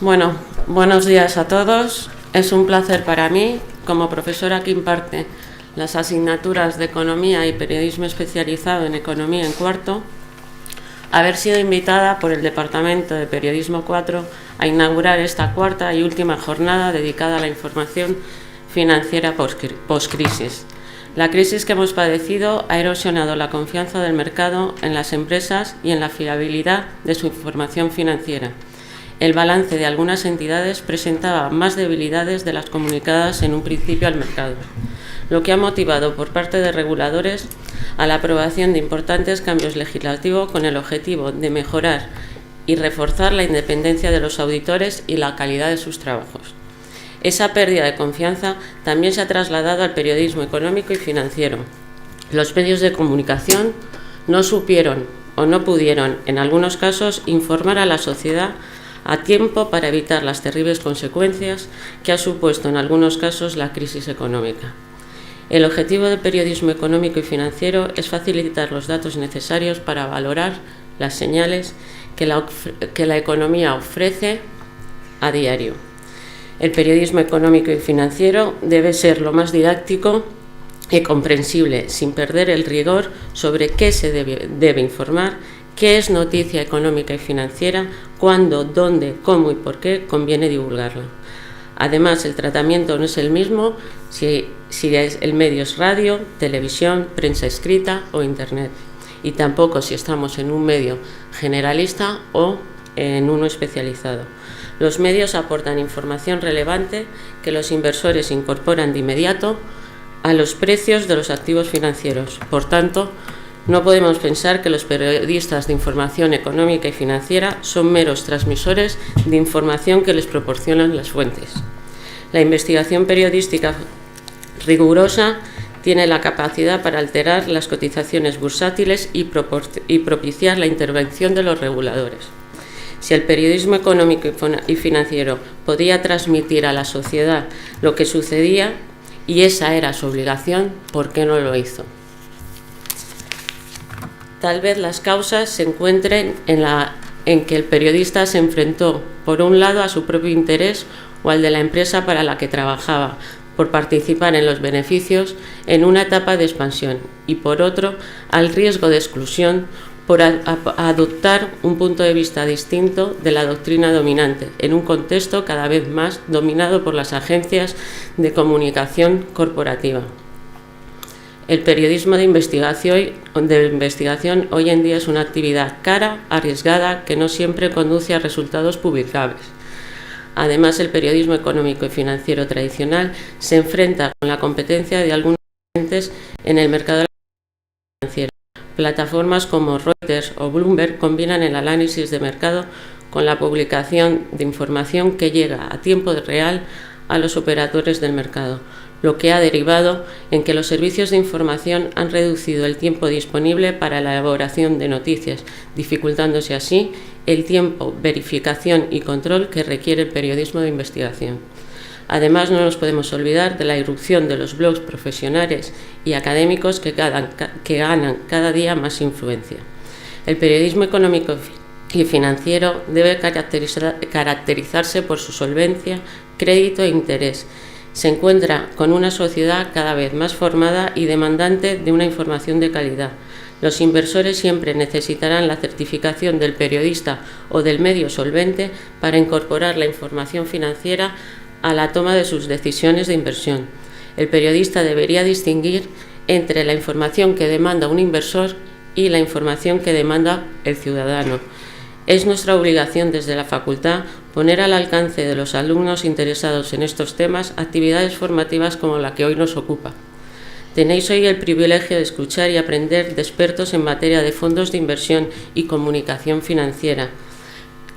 Bueno, buenos días a todos. Es un placer para mí, como profesora que imparte las asignaturas de Economía y Periodismo especializado en Economía en cuarto, haber sido invitada por el Departamento de Periodismo 4 a inaugurar esta cuarta y última jornada dedicada a la información financiera post-crisis. La crisis que hemos padecido ha erosionado la confianza del mercado en las empresas y en la fiabilidad de su información financiera. El balance de algunas entidades presentaba más debilidades de las comunicadas en un principio al mercado, lo que ha motivado por parte de reguladores a la aprobación de importantes cambios legislativos con el objetivo de mejorar y reforzar la independencia de los auditores y la calidad de sus trabajos. Esa pérdida de confianza también se ha trasladado al periodismo económico y financiero. Los medios de comunicación no supieron o no pudieron, en algunos casos, informar a la sociedad a tiempo para evitar las terribles consecuencias que ha supuesto en algunos casos la crisis económica. El objetivo del periodismo económico y financiero es facilitar los datos necesarios para valorar las señales que la economía ofrece a diario. El periodismo económico y financiero debe ser lo más didáctico y comprensible, sin perder el rigor sobre qué se debe informar, qué es noticia económica y financiera, cuándo, dónde, cómo y por qué conviene divulgarla. Además, el tratamiento no es el mismo si el medio es radio, televisión, prensa escrita o Internet, y tampoco si estamos en un medio generalista o en uno especializado. Los medios aportan información relevante que los inversores incorporan de inmediato a los precios de los activos financieros. Por tanto, no podemos pensar que los periodistas de información económica y financiera son meros transmisores de información que les proporcionan las fuentes. La investigación periodística rigurosa tiene la capacidad para alterar las cotizaciones bursátiles y propiciar la intervención de los reguladores. Si el periodismo económico y financiero podía transmitir a la sociedad lo que sucedía, y esa era su obligación, ¿por qué no lo hizo? Tal vez las causas se encuentren en que el periodista se enfrentó, por un lado, a su propio interés o al de la empresa para la que trabajaba, por participar en los beneficios en una etapa de expansión, y por otro, al riesgo de exclusión por adoptar un punto de vista distinto de la doctrina dominante, en un contexto cada vez más dominado por las agencias de comunicación corporativa. El periodismo de investigación hoy en día es una actividad cara, arriesgada, que no siempre conduce a resultados publicables. Además, el periodismo económico y financiero tradicional se enfrenta con la competencia de algunos agentes en el mercado financiero. Plataformas como Reuters o Bloomberg combinan el análisis de mercado con la publicación de información que llega a tiempo real a los operadores del mercado, lo que ha derivado en que los servicios de información han reducido el tiempo disponible para la elaboración de noticias, dificultándose así el tiempo, verificación y control que requiere el periodismo de investigación. Además, no nos podemos olvidar de la irrupción de los blogs profesionales y académicos que ganan cada día más influencia. El periodismo económico y financiero debe caracterizarse por su solvencia, crédito e interés. Se encuentra con una sociedad cada vez más formada y demandante de una información de calidad. Los inversores siempre necesitarán la certificación del periodista o del medio solvente para incorporar la información financiera a la toma de sus decisiones de inversión. El periodista debería distinguir entre la información que demanda un inversor y la información que demanda el ciudadano. Es nuestra obligación desde la facultad poner al alcance de los alumnos interesados en estos temas actividades formativas como la que hoy nos ocupa. Tenéis hoy el privilegio de escuchar y aprender de expertos en materia de fondos de inversión y comunicación financiera.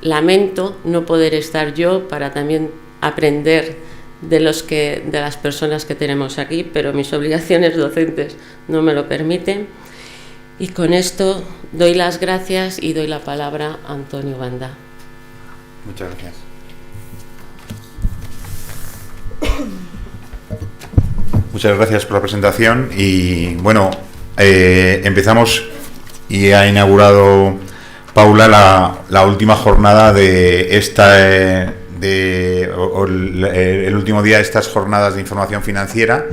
Lamento no poder estar yo para también aprender de las personas que tenemos aquí, pero mis obligaciones docentes no me lo permiten. Y con esto doy las gracias y doy la palabra a Antonio Banda. Muchas gracias. Muchas gracias por la presentación y bueno, empezamos y ha inaugurado Paula la última jornada de el último día de estas jornadas de información financiera,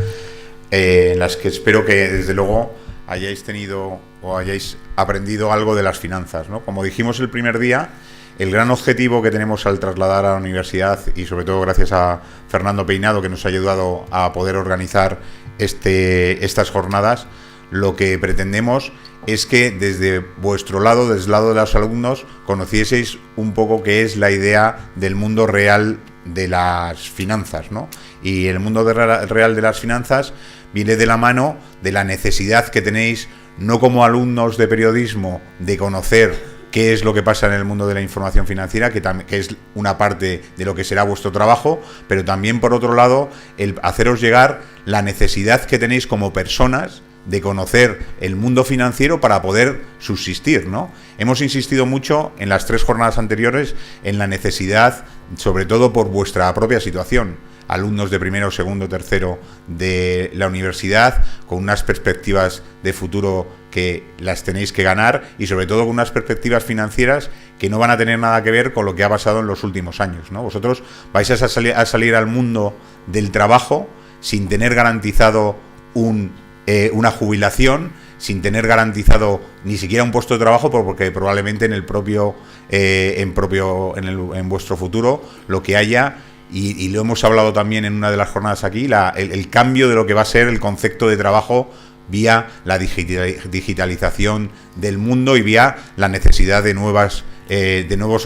en las que espero que desde luego hayáis tenido o hayáis aprendido algo de las finanzas, ¿no? Como dijimos el primer día, el gran objetivo que tenemos al trasladar a la universidad, y sobre todo gracias a Fernando Peinado, que nos ha ayudado a poder organizar estas jornadas, lo que pretendemos es que desde vuestro lado, desde el lado de los alumnos, conocieseis un poco qué es la idea del mundo real de las finanzas, ¿no? Y el mundo real de las finanzas viene de la mano de la necesidad que tenéis, no como alumnos de periodismo, de conocer qué es lo que pasa en el mundo de la información financiera, que es una parte de lo que será vuestro trabajo, pero también, por otro lado, el haceros llegar la necesidad que tenéis como personas de conocer el mundo financiero para poder subsistir, ¿no? Hemos insistido mucho en las 3 jornadas anteriores en la necesidad, sobre todo por vuestra propia situación, alumnos de primero, segundo, tercero de la universidad, con unas perspectivas de futuro que las tenéis que ganar y sobre todo con unas perspectivas financieras que no van a tener nada que ver con lo que ha pasado en los últimos años, ¿no? Vosotros vais a salir al mundo del trabajo sin tener garantizado una jubilación, sin tener garantizado ni siquiera un puesto de trabajo, porque probablemente en vuestro futuro lo que haya, y lo hemos hablado también en una de las jornadas aquí, el cambio de lo que va a ser el concepto de trabajo vía la digitalización del mundo y vía la necesidad de nuevos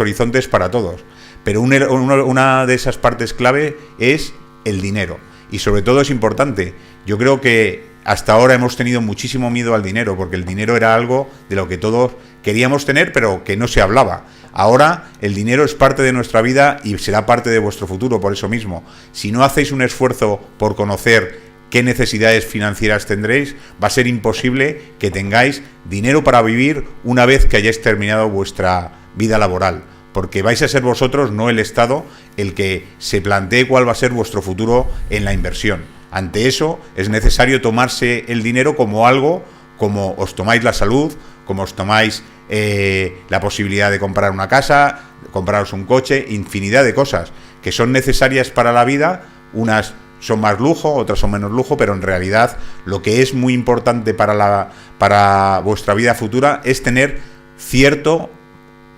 horizontes para todos. Pero una de esas partes clave es el dinero, y sobre todo es importante. Yo creo que hasta ahora hemos tenido muchísimo miedo al dinero, porque el dinero era algo de lo que todos queríamos tener, pero que no se hablaba. Ahora el dinero es parte de nuestra vida y será parte de vuestro futuro, por eso mismo. Si no hacéis un esfuerzo por conocer qué necesidades financieras tendréis, va a ser imposible que tengáis dinero para vivir una vez que hayáis terminado vuestra vida laboral, porque vais a ser vosotros, no el Estado, el que se plantee cuál va a ser vuestro futuro en la inversión. Ante eso es necesario tomarse el dinero como algo, como os tomáis la salud, como os tomáis la posibilidad de comprar una casa, compraros un coche, infinidad de cosas que son necesarias para la vida. Unas son más lujo, otras son menos lujo, pero en realidad lo que es muy importante para vuestra vida futura es tener cierto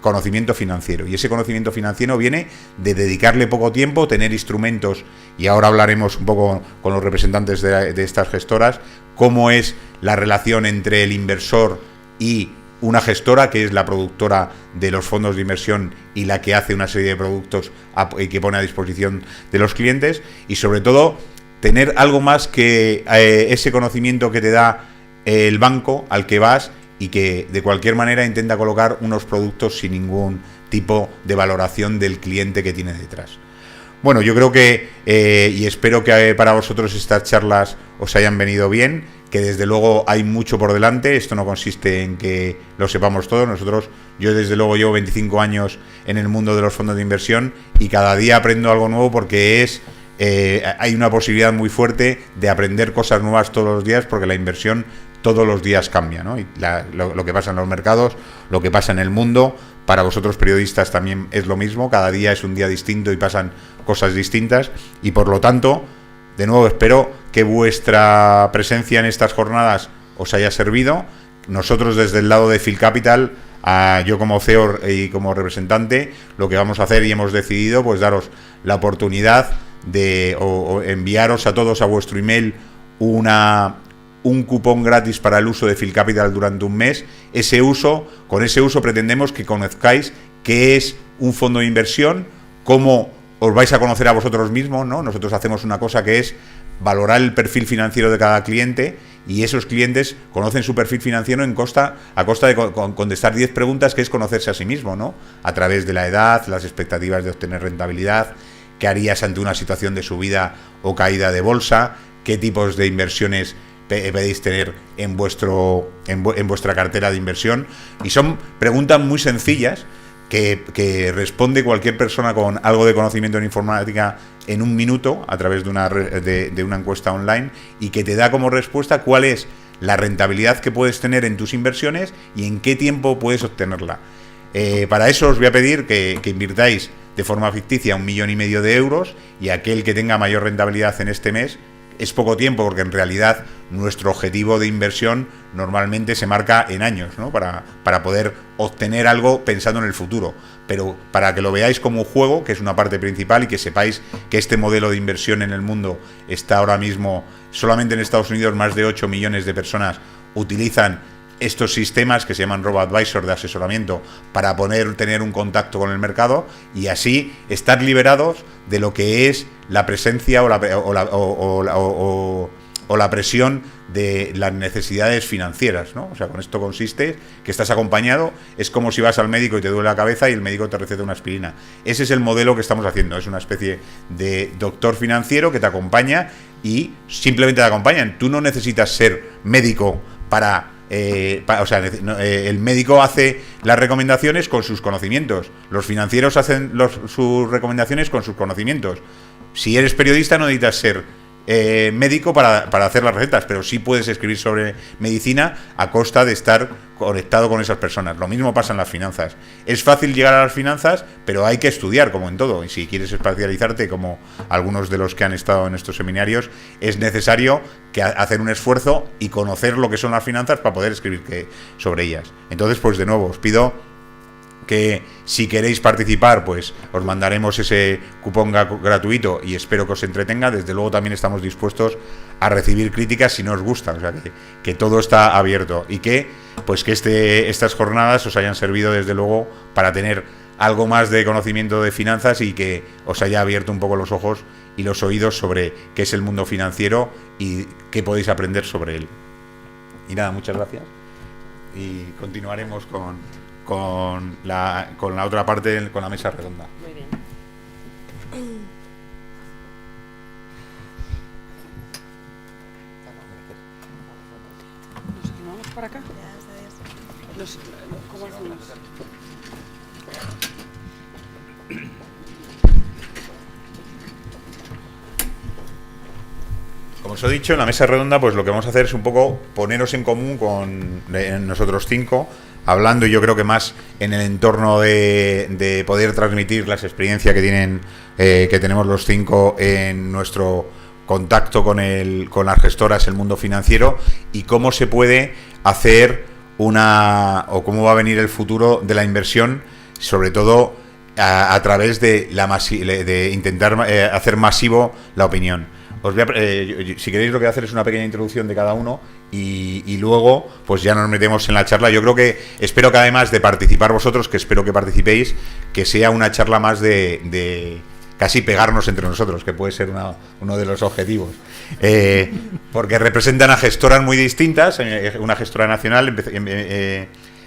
conocimiento financiero, y ese conocimiento financiero viene de dedicarle poco tiempo, tener instrumentos, y ahora hablaremos un poco con los representantes de estas gestoras, cómo es la relación entre el inversor y una gestora, que es la productora de los fondos de inversión y la que hace una serie de productos y que pone a disposición de los clientes, y sobre todo tener algo más que ese conocimiento que te da el banco al que vas y que de cualquier manera intenta colocar unos productos sin ningún tipo de valoración del cliente que tiene detrás. Bueno, yo creo que y espero que para vosotros estas charlas os hayan venido bien, que desde luego hay mucho por delante. Esto no consiste en que lo sepamos todo. Yo desde luego llevo 25 años en el mundo de los fondos de inversión y cada día aprendo algo nuevo, porque hay una posibilidad muy fuerte de aprender cosas nuevas todos los días, porque la inversión todos los días cambia, ¿no? Y lo que pasa en los mercados, lo que pasa en el mundo, para vosotros periodistas también es lo mismo. Cada día es un día distinto y pasan cosas distintas, y por lo tanto, de nuevo, espero que vuestra presencia en estas jornadas os haya servido. Nosotros desde el lado de Phil Capital, yo como CEO y como representante, lo que vamos a hacer y hemos decidido, pues daros la oportunidad de o enviaros a todos a vuestro email un cupón gratis para el uso de Phil Capital durante un mes. Con ese uso pretendemos que conozcáis qué es un fondo de inversión, cómo os vais a conocer a vosotros mismos, ¿no? Nosotros hacemos una cosa que es valorar el perfil financiero de cada cliente, y esos clientes conocen su perfil financiero a costa de contestar 10 preguntas, que es conocerse a sí mismo, ¿no? A través de la edad, las expectativas de obtener rentabilidad, qué harías ante una situación de subida o caída de bolsa, qué tipos de inversiones podéis tener en vuestra cartera de inversión. Y son preguntas muy sencillas que responde cualquier persona con algo de conocimiento en informática en un minuto a través de una encuesta online, y que te da como respuesta cuál es la rentabilidad que puedes tener en tus inversiones y en qué tiempo puedes obtenerla. Para eso os voy a pedir que invirtáis de forma ficticia 1,5 millones de euros, y aquel que tenga mayor rentabilidad en este mes es poco tiempo, porque en realidad nuestro objetivo de inversión normalmente se marca en años, ¿no? Para poder obtener algo pensando en el futuro. Pero para que lo veáis como un juego, que es una parte principal, y que sepáis que este modelo de inversión en el mundo está ahora mismo, solamente en Estados Unidos, más de 8 millones de personas utilizan estos sistemas que se llaman robo-advisor, de asesoramiento, para poder tener un contacto con el mercado y así estar liberados de lo que es la presencia o la presión de las necesidades financieras, ¿no? O sea, con esto consiste que estás acompañado, es como si vas al médico y te duele la cabeza y el médico te receta una aspirina. Ese es el modelo que estamos haciendo, es una especie de doctor financiero que te acompaña y simplemente te acompañan. Tú no necesitas ser médico para... el médico hace las recomendaciones con sus conocimientos, los financieros hacen sus recomendaciones con sus conocimientos. Si eres periodista no necesitas ser médico para hacer las recetas, pero sí puedes escribir sobre medicina a costa de estar conectado con esas personas. Lo mismo pasa en las finanzas. Es fácil llegar a las finanzas, pero hay que estudiar, como en todo, y si quieres especializarte, como algunos de los que han estado en estos seminarios, es necesario hacer un esfuerzo y conocer lo que son las finanzas para poder escribir sobre ellas. Entonces, pues de nuevo, os pido que si queréis participar, pues os mandaremos ese cupón gratuito y espero que os entretenga. Desde luego también estamos dispuestos a recibir críticas si no os gusta, o sea que todo está abierto y que estas jornadas os hayan servido desde luego para tener algo más de conocimiento de finanzas y que os haya abierto un poco los ojos y los oídos sobre qué es el mundo financiero y qué podéis aprender sobre él. Y nada, muchas gracias y continuaremos con la otra parte, con la mesa redonda. Muy bien. ¿Nos animamos para acá? ¿Cómo hacemos? Como os he dicho, en la mesa redonda, pues lo que vamos a hacer es un poco poneros en común con nosotros 5, hablando yo creo que más en el entorno de poder transmitir las experiencias que tenemos los 5 en nuestro contacto con las gestoras, el mundo financiero, y cómo se puede hacer o cómo va a venir el futuro de la inversión, sobre todo a través de intentar hacer masivo la opinión. Si queréis, lo que voy a hacer es una pequeña introducción de cada uno y luego pues ya nos metemos en la charla. Yo creo que espero que, además de participar vosotros, que espero que participéis, que sea una charla más de casi pegarnos entre nosotros, que puede ser uno de los objetivos, porque representan a gestoras muy distintas. Una gestora nacional,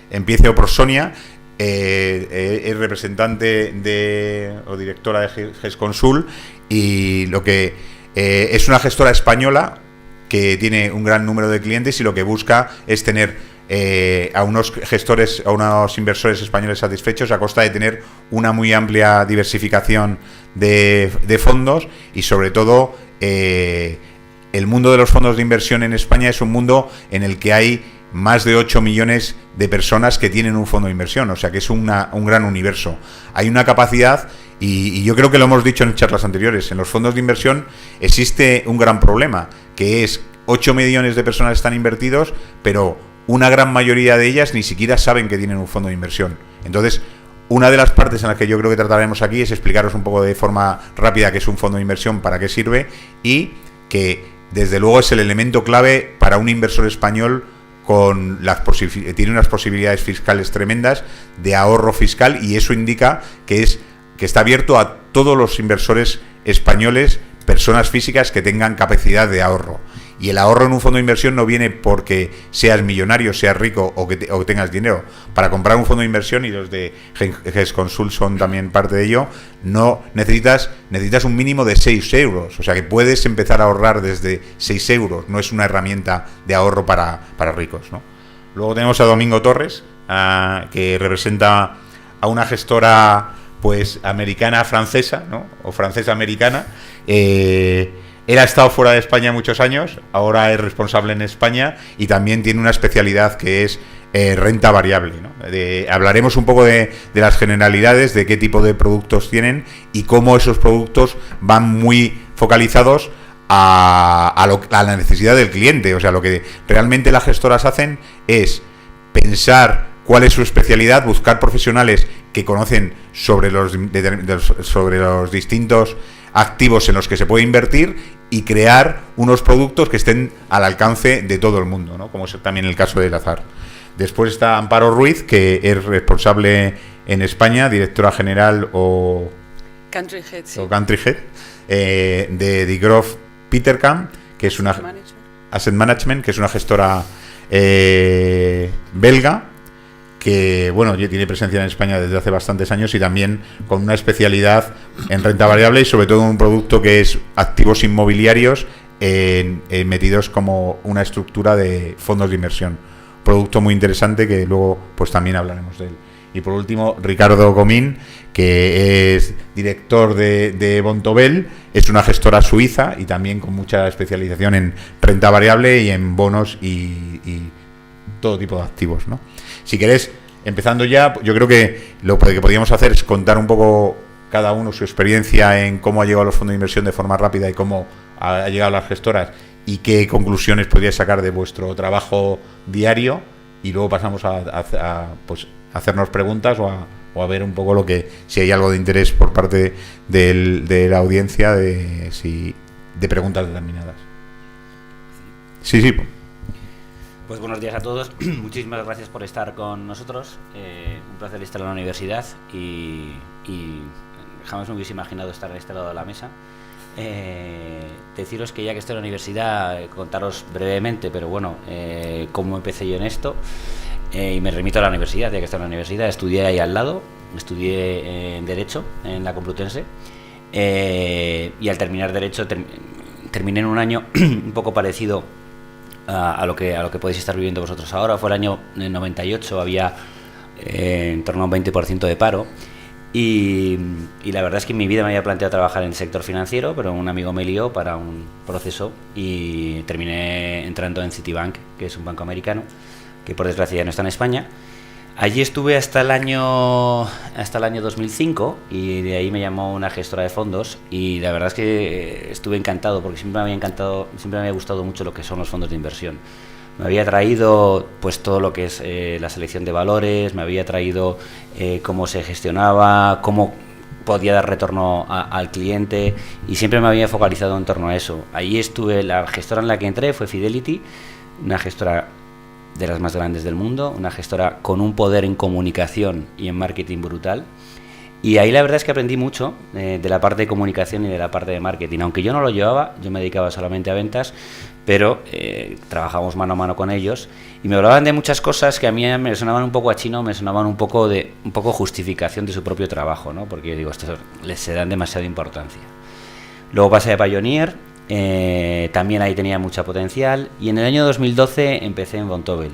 empiezo por Sonia, es representante o directora de GESConsul, y lo que es una gestora española que tiene un gran número de clientes y lo que busca es tener a unos inversores españoles satisfechos a costa de tener una muy amplia diversificación de fondos y sobre todo el mundo de los fondos de inversión en España es un mundo en el que hay más de 8 millones de personas que tienen un fondo de inversión, o sea que es un gran universo. Hay una capacidad, y yo creo que lo hemos dicho en charlas anteriores, en los fondos de inversión existe un gran problema, que es 8 millones de personas están invertidos, pero una gran mayoría de ellas ni siquiera saben que tienen un fondo de inversión. Entonces, una de las partes en las que yo creo que trataremos aquí es explicaros un poco de forma rápida qué es un fondo de inversión, para qué sirve, y que desde luego es el elemento clave para un inversor español tiene unas posibilidades fiscales tremendas de ahorro fiscal, y eso indica que está abierto a todos los inversores españoles, personas físicas que tengan capacidad de ahorro. Y el ahorro en un fondo de inversión no viene porque seas millonario, seas rico o que tengas dinero. Para comprar un fondo de inversión, y los de GESConsul son también parte de ello, no necesitas un mínimo de 6 euros. O sea que puedes empezar a ahorrar desde 6 euros. No es una herramienta de ahorro para ricos, ¿no? Luego tenemos a Domingo Torres, que representa a una gestora pues americana-francesa, ¿no? O francesa-americana. Él ha estado fuera de España muchos años, ahora es responsable en España y también tiene una especialidad que es renta variable, ¿no? Hablaremos un poco de las generalidades, de qué tipo de productos tienen y cómo esos productos van muy focalizados a la necesidad del cliente. O sea, lo que realmente las gestoras hacen es pensar cuál es su especialidad, buscar profesionales que conocen sobre los distintos activos en los que se puede invertir y crear unos productos que estén al alcance de todo el mundo, ¿no? Como es también el caso de Lazar. Después está Amparo Ruiz, que es responsable en España, directora general o Country Head, sí. o Country Head de Degroof Petercam, que es una Asset Management, que es una gestora belga, que bueno, ya tiene presencia en España desde hace bastantes años y también con una especialidad en renta variable y sobre todo un producto que es activos inmobiliarios metidos como una estructura de fondos de inversión. Producto muy interesante que luego pues también hablaremos de él. Y por último, Ricardo Comín, que es director de Vontobel, es una gestora suiza y también con mucha especialización en renta variable y en bonos y todo tipo de activos, ¿no? Si querés, empezando ya, yo creo que lo que podríamos hacer es contar un poco cada uno su experiencia en cómo ha llegado a los fondos de inversión de forma rápida y cómo ha llegado a las gestoras y qué conclusiones podríais sacar de vuestro trabajo diario, y luego pasamos a hacernos preguntas o a ver un poco si hay algo de interés por parte de la audiencia de preguntas determinadas. Sí. Pues buenos días a todos. Muchísimas gracias por estar con nosotros. Un placer estar en la universidad y jamás me hubiese imaginado estar en este lado de la mesa. Deciros que ya que estoy en la universidad, contaros brevemente, pero bueno, cómo empecé yo en esto. Y me remito a la universidad, ya que estoy en la universidad. Estudié ahí al lado, estudié Derecho en la Complutense. Y al terminar Derecho, terminé en un año un poco parecido a lo que podéis estar viviendo vosotros ahora. Fue el año 98, había en torno a un 20% de paro. Y la verdad es que en mi vida me había planteado trabajar en el sector financiero, pero un amigo me lió para un proceso y terminé entrando en Citibank, que es un banco americano, que por desgracia ya no está en España. Allí estuve hasta el año 2005 y de ahí me llamó una gestora de fondos y la verdad es que estuve encantado porque siempre me había gustado mucho lo que son los fondos de inversión. Me había traído pues todo lo que es la selección de valores, me había traído cómo se gestionaba, cómo podía dar retorno al cliente y siempre me había focalizado en torno a eso. Allí estuve, la gestora en la que entré fue Fidelity, una gestora de las más grandes del mundo, una gestora con un poder en comunicación y en marketing brutal. Y ahí la verdad es que aprendí mucho de la parte de comunicación y de la parte de marketing. Aunque yo no lo llevaba, yo me dedicaba solamente a ventas, pero trabajábamos mano a mano con ellos y me hablaban de muchas cosas que a mí me sonaban un poco a chino, me sonaban un poco justificación de su propio trabajo, ¿no? Porque digo, esto se dan demasiada importancia. Luego pasé a Pioneer, también ahí tenía mucha potencial y en el año 2012 empecé en Vontobel.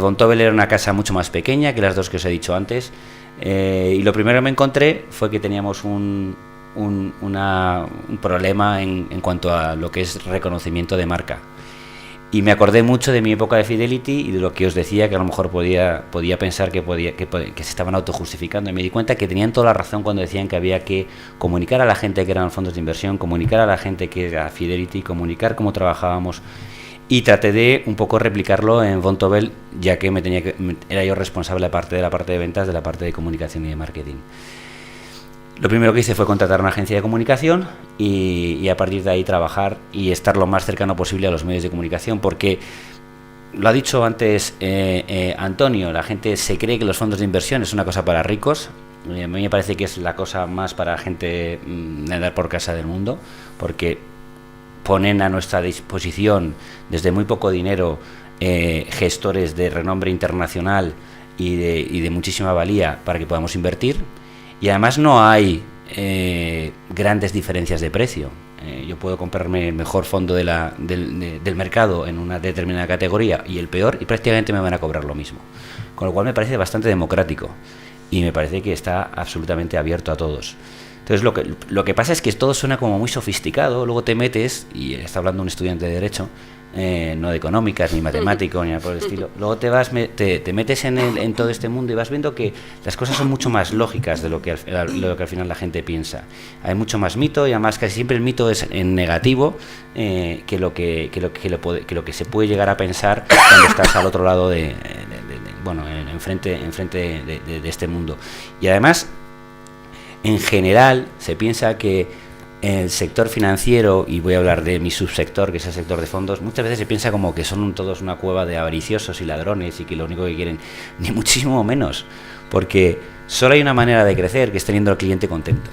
Vontobel era una casa mucho más pequeña que las dos que os he dicho antes. Y lo primero que me encontré fue que teníamos un problema en cuanto a lo que es reconocimiento de marca. Y me acordé mucho de mi época de Fidelity y de lo que os decía, que a lo mejor podía pensar que se estaban autojustificando. Y me di cuenta que tenían toda la razón cuando decían que había que comunicar a la gente que eran fondos de inversión, comunicar a la gente que era Fidelity, comunicar cómo trabajábamos. Y traté de un poco replicarlo en Vontobel, ya que era yo responsable de la parte de ventas, de la parte de comunicación y de marketing. Lo primero que hice fue contratar una agencia de comunicación y a partir de ahí trabajar y estar lo más cercano posible a los medios de comunicación, porque lo ha dicho antes Antonio, la gente se cree que los fondos de inversión es una cosa para ricos. A mí me parece que es la cosa más para gente de andar por casa del mundo, porque ponen a nuestra disposición desde muy poco dinero gestores de renombre internacional y de muchísima valía para que podamos invertir. Y además no hay grandes diferencias de precio. Yo puedo comprarme el mejor fondo del mercado en una determinada categoría y el peor y prácticamente me van a cobrar lo mismo. Con lo cual me parece bastante democrático y me parece que está absolutamente abierto a todos. Entonces lo que pasa es que todo suena como muy sofisticado, luego te metes, y está hablando un estudiante de Derecho, no de económicas, ni matemático, ni nada por el estilo, luego te metes en todo este mundo y vas viendo que las cosas son mucho más lógicas de lo que al final la gente piensa. Hay mucho más mito, y además casi siempre el mito es en negativo, que lo que se puede llegar a pensar cuando estás al otro lado enfrente de este mundo. Y además, en general, se piensa que el sector financiero, y voy a hablar de mi subsector, que es el sector de fondos, muchas veces se piensa como que son todos una cueva de avariciosos y ladrones y que lo único que quieren, ni muchísimo menos, porque solo hay una manera de crecer, que es teniendo al cliente contento.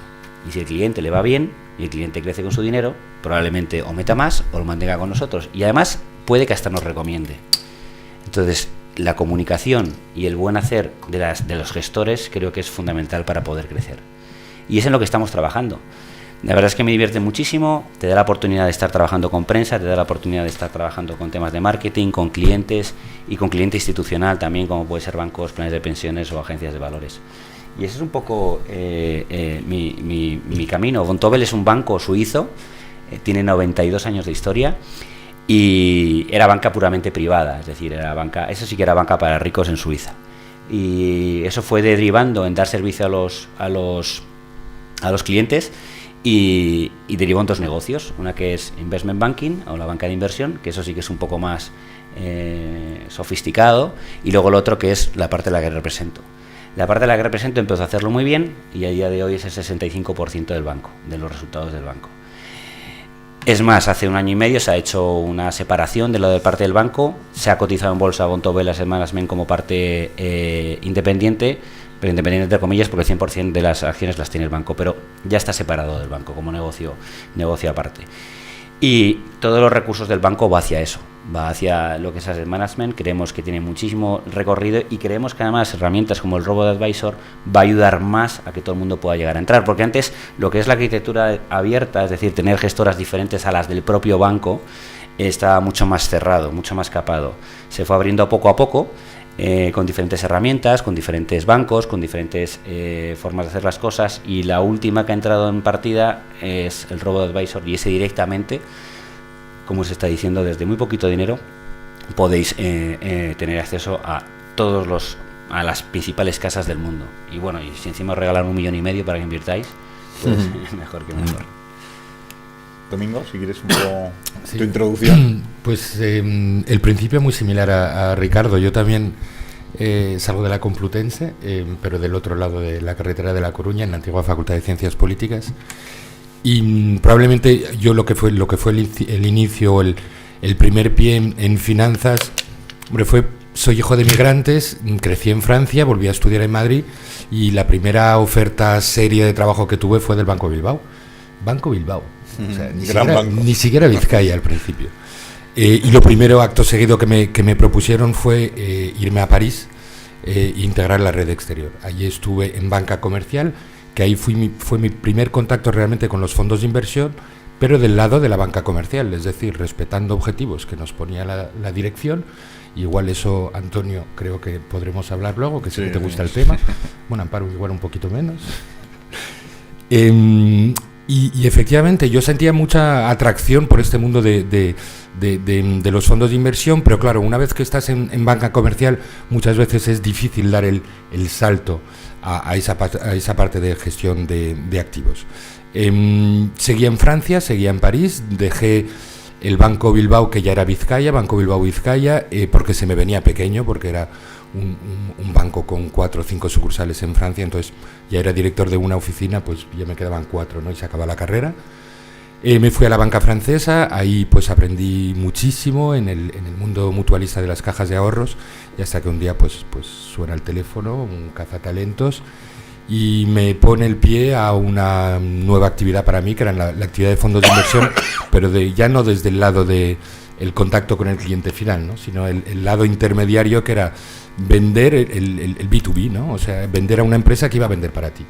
Y si el cliente le va bien y el cliente crece con su dinero, probablemente o meta más o lo mantenga con nosotros, y además puede que hasta nos recomiende. Entonces, la comunicación y el buen hacer de los gestores creo que es fundamental para poder crecer, y es en lo que estamos trabajando. La verdad es que me divierte muchísimo, te da la oportunidad de estar trabajando con prensa, te da la oportunidad de estar trabajando con temas de marketing, con clientes y con cliente institucional también, como puede ser bancos, planes de pensiones o agencias de valores. Y ese es un poco mi camino. Vontobel es un banco suizo, tiene 92 años de historia y era banca puramente privada, es decir, eso sí que era banca para ricos en Suiza. Y eso fue derivando en dar servicio a los clientes. Y derivó en dos negocios, una que es Investment Banking, o la banca de inversión, que eso sí que es un poco más sofisticado, y luego el otro que es la parte de la que represento. La parte de la que represento empezó a hacerlo muy bien, y a día de hoy es el 65% del banco, de los resultados del banco. Es más, hace 1 año y medio se ha hecho una separación de lo de parte del banco, se ha cotizado en bolsa Vontobel Asset Management como parte independiente, pero independiente entre comillas, porque el 100% de las acciones las tiene el banco, pero ya está separado del banco como negocio aparte. Y todos los recursos del banco va hacia eso, va hacia lo que es Asset Management. Creemos que tiene muchísimo recorrido y creemos que además herramientas como el Robo-Advisor va a ayudar más a que todo el mundo pueda llegar a entrar, porque antes lo que es la arquitectura abierta, es decir, tener gestoras diferentes a las del propio banco, estaba mucho más cerrado, mucho más capado. Se fue abriendo poco a poco, con diferentes herramientas, con diferentes bancos, con diferentes formas de hacer las cosas, y la última que ha entrado en partida es el Robo-Advisor, y ese directamente, como se está diciendo, desde muy poquito dinero podéis tener acceso a a las principales casas del mundo. Y bueno, y si encima os regalan 1,5 millones para que invirtáis, pues mejor que mejor. Domingo, si quieres un poco tu introducción. Pues el principio es muy similar a Ricardo. Yo también salgo de la Complutense, pero del otro lado de la carretera de La Coruña, en la antigua Facultad de Ciencias Políticas. Y probablemente yo lo que fue el inicio, el primer pie en finanzas, soy hijo de migrantes, crecí en Francia, volví a estudiar en Madrid, y la primera oferta seria de trabajo que tuve fue del Banco Bilbao. Banco Bilbao. O sea, ni siquiera Vizcaya al principio. Y lo primero, acto seguido, que me propusieron fue irme a París e integrar la red exterior. Allí estuve en banca comercial, que ahí fue mi primer contacto realmente con los fondos de inversión, pero del lado de la banca comercial, es decir, respetando objetivos que nos ponía la dirección. Igual eso, Antonio, creo que podremos hablar luego, que sí que te gusta el tema. Bueno, Amparo, igual un poquito menos. Y efectivamente yo sentía mucha atracción por este mundo de los fondos de inversión, pero claro, una vez que estás en banca comercial, muchas veces es difícil dar el salto a esa parte de gestión de activos. Seguía en Francia, seguía en París, dejé el Banco Bilbao, que ya era Vizcaya, Banco Bilbao Vizcaya, porque se me venía pequeño, porque era un banco con 4 o 5 sucursales en Francia, entonces ya era director de una oficina, pues ya me quedaban 4, ¿no? Y se acaba la carrera. Me fui a la banca francesa, ahí pues aprendí muchísimo en el mundo mutualista de las cajas de ahorros, y hasta que un día pues suena el teléfono, un cazatalentos, y me pone el pie a una nueva actividad para mí, que era la actividad de fondos de inversión, pero ya no desde el lado de el contacto con el cliente final, ¿no? Sino el lado intermediario, que era vender el B2B, ¿no? O sea, vender a una empresa que iba a vender para ti.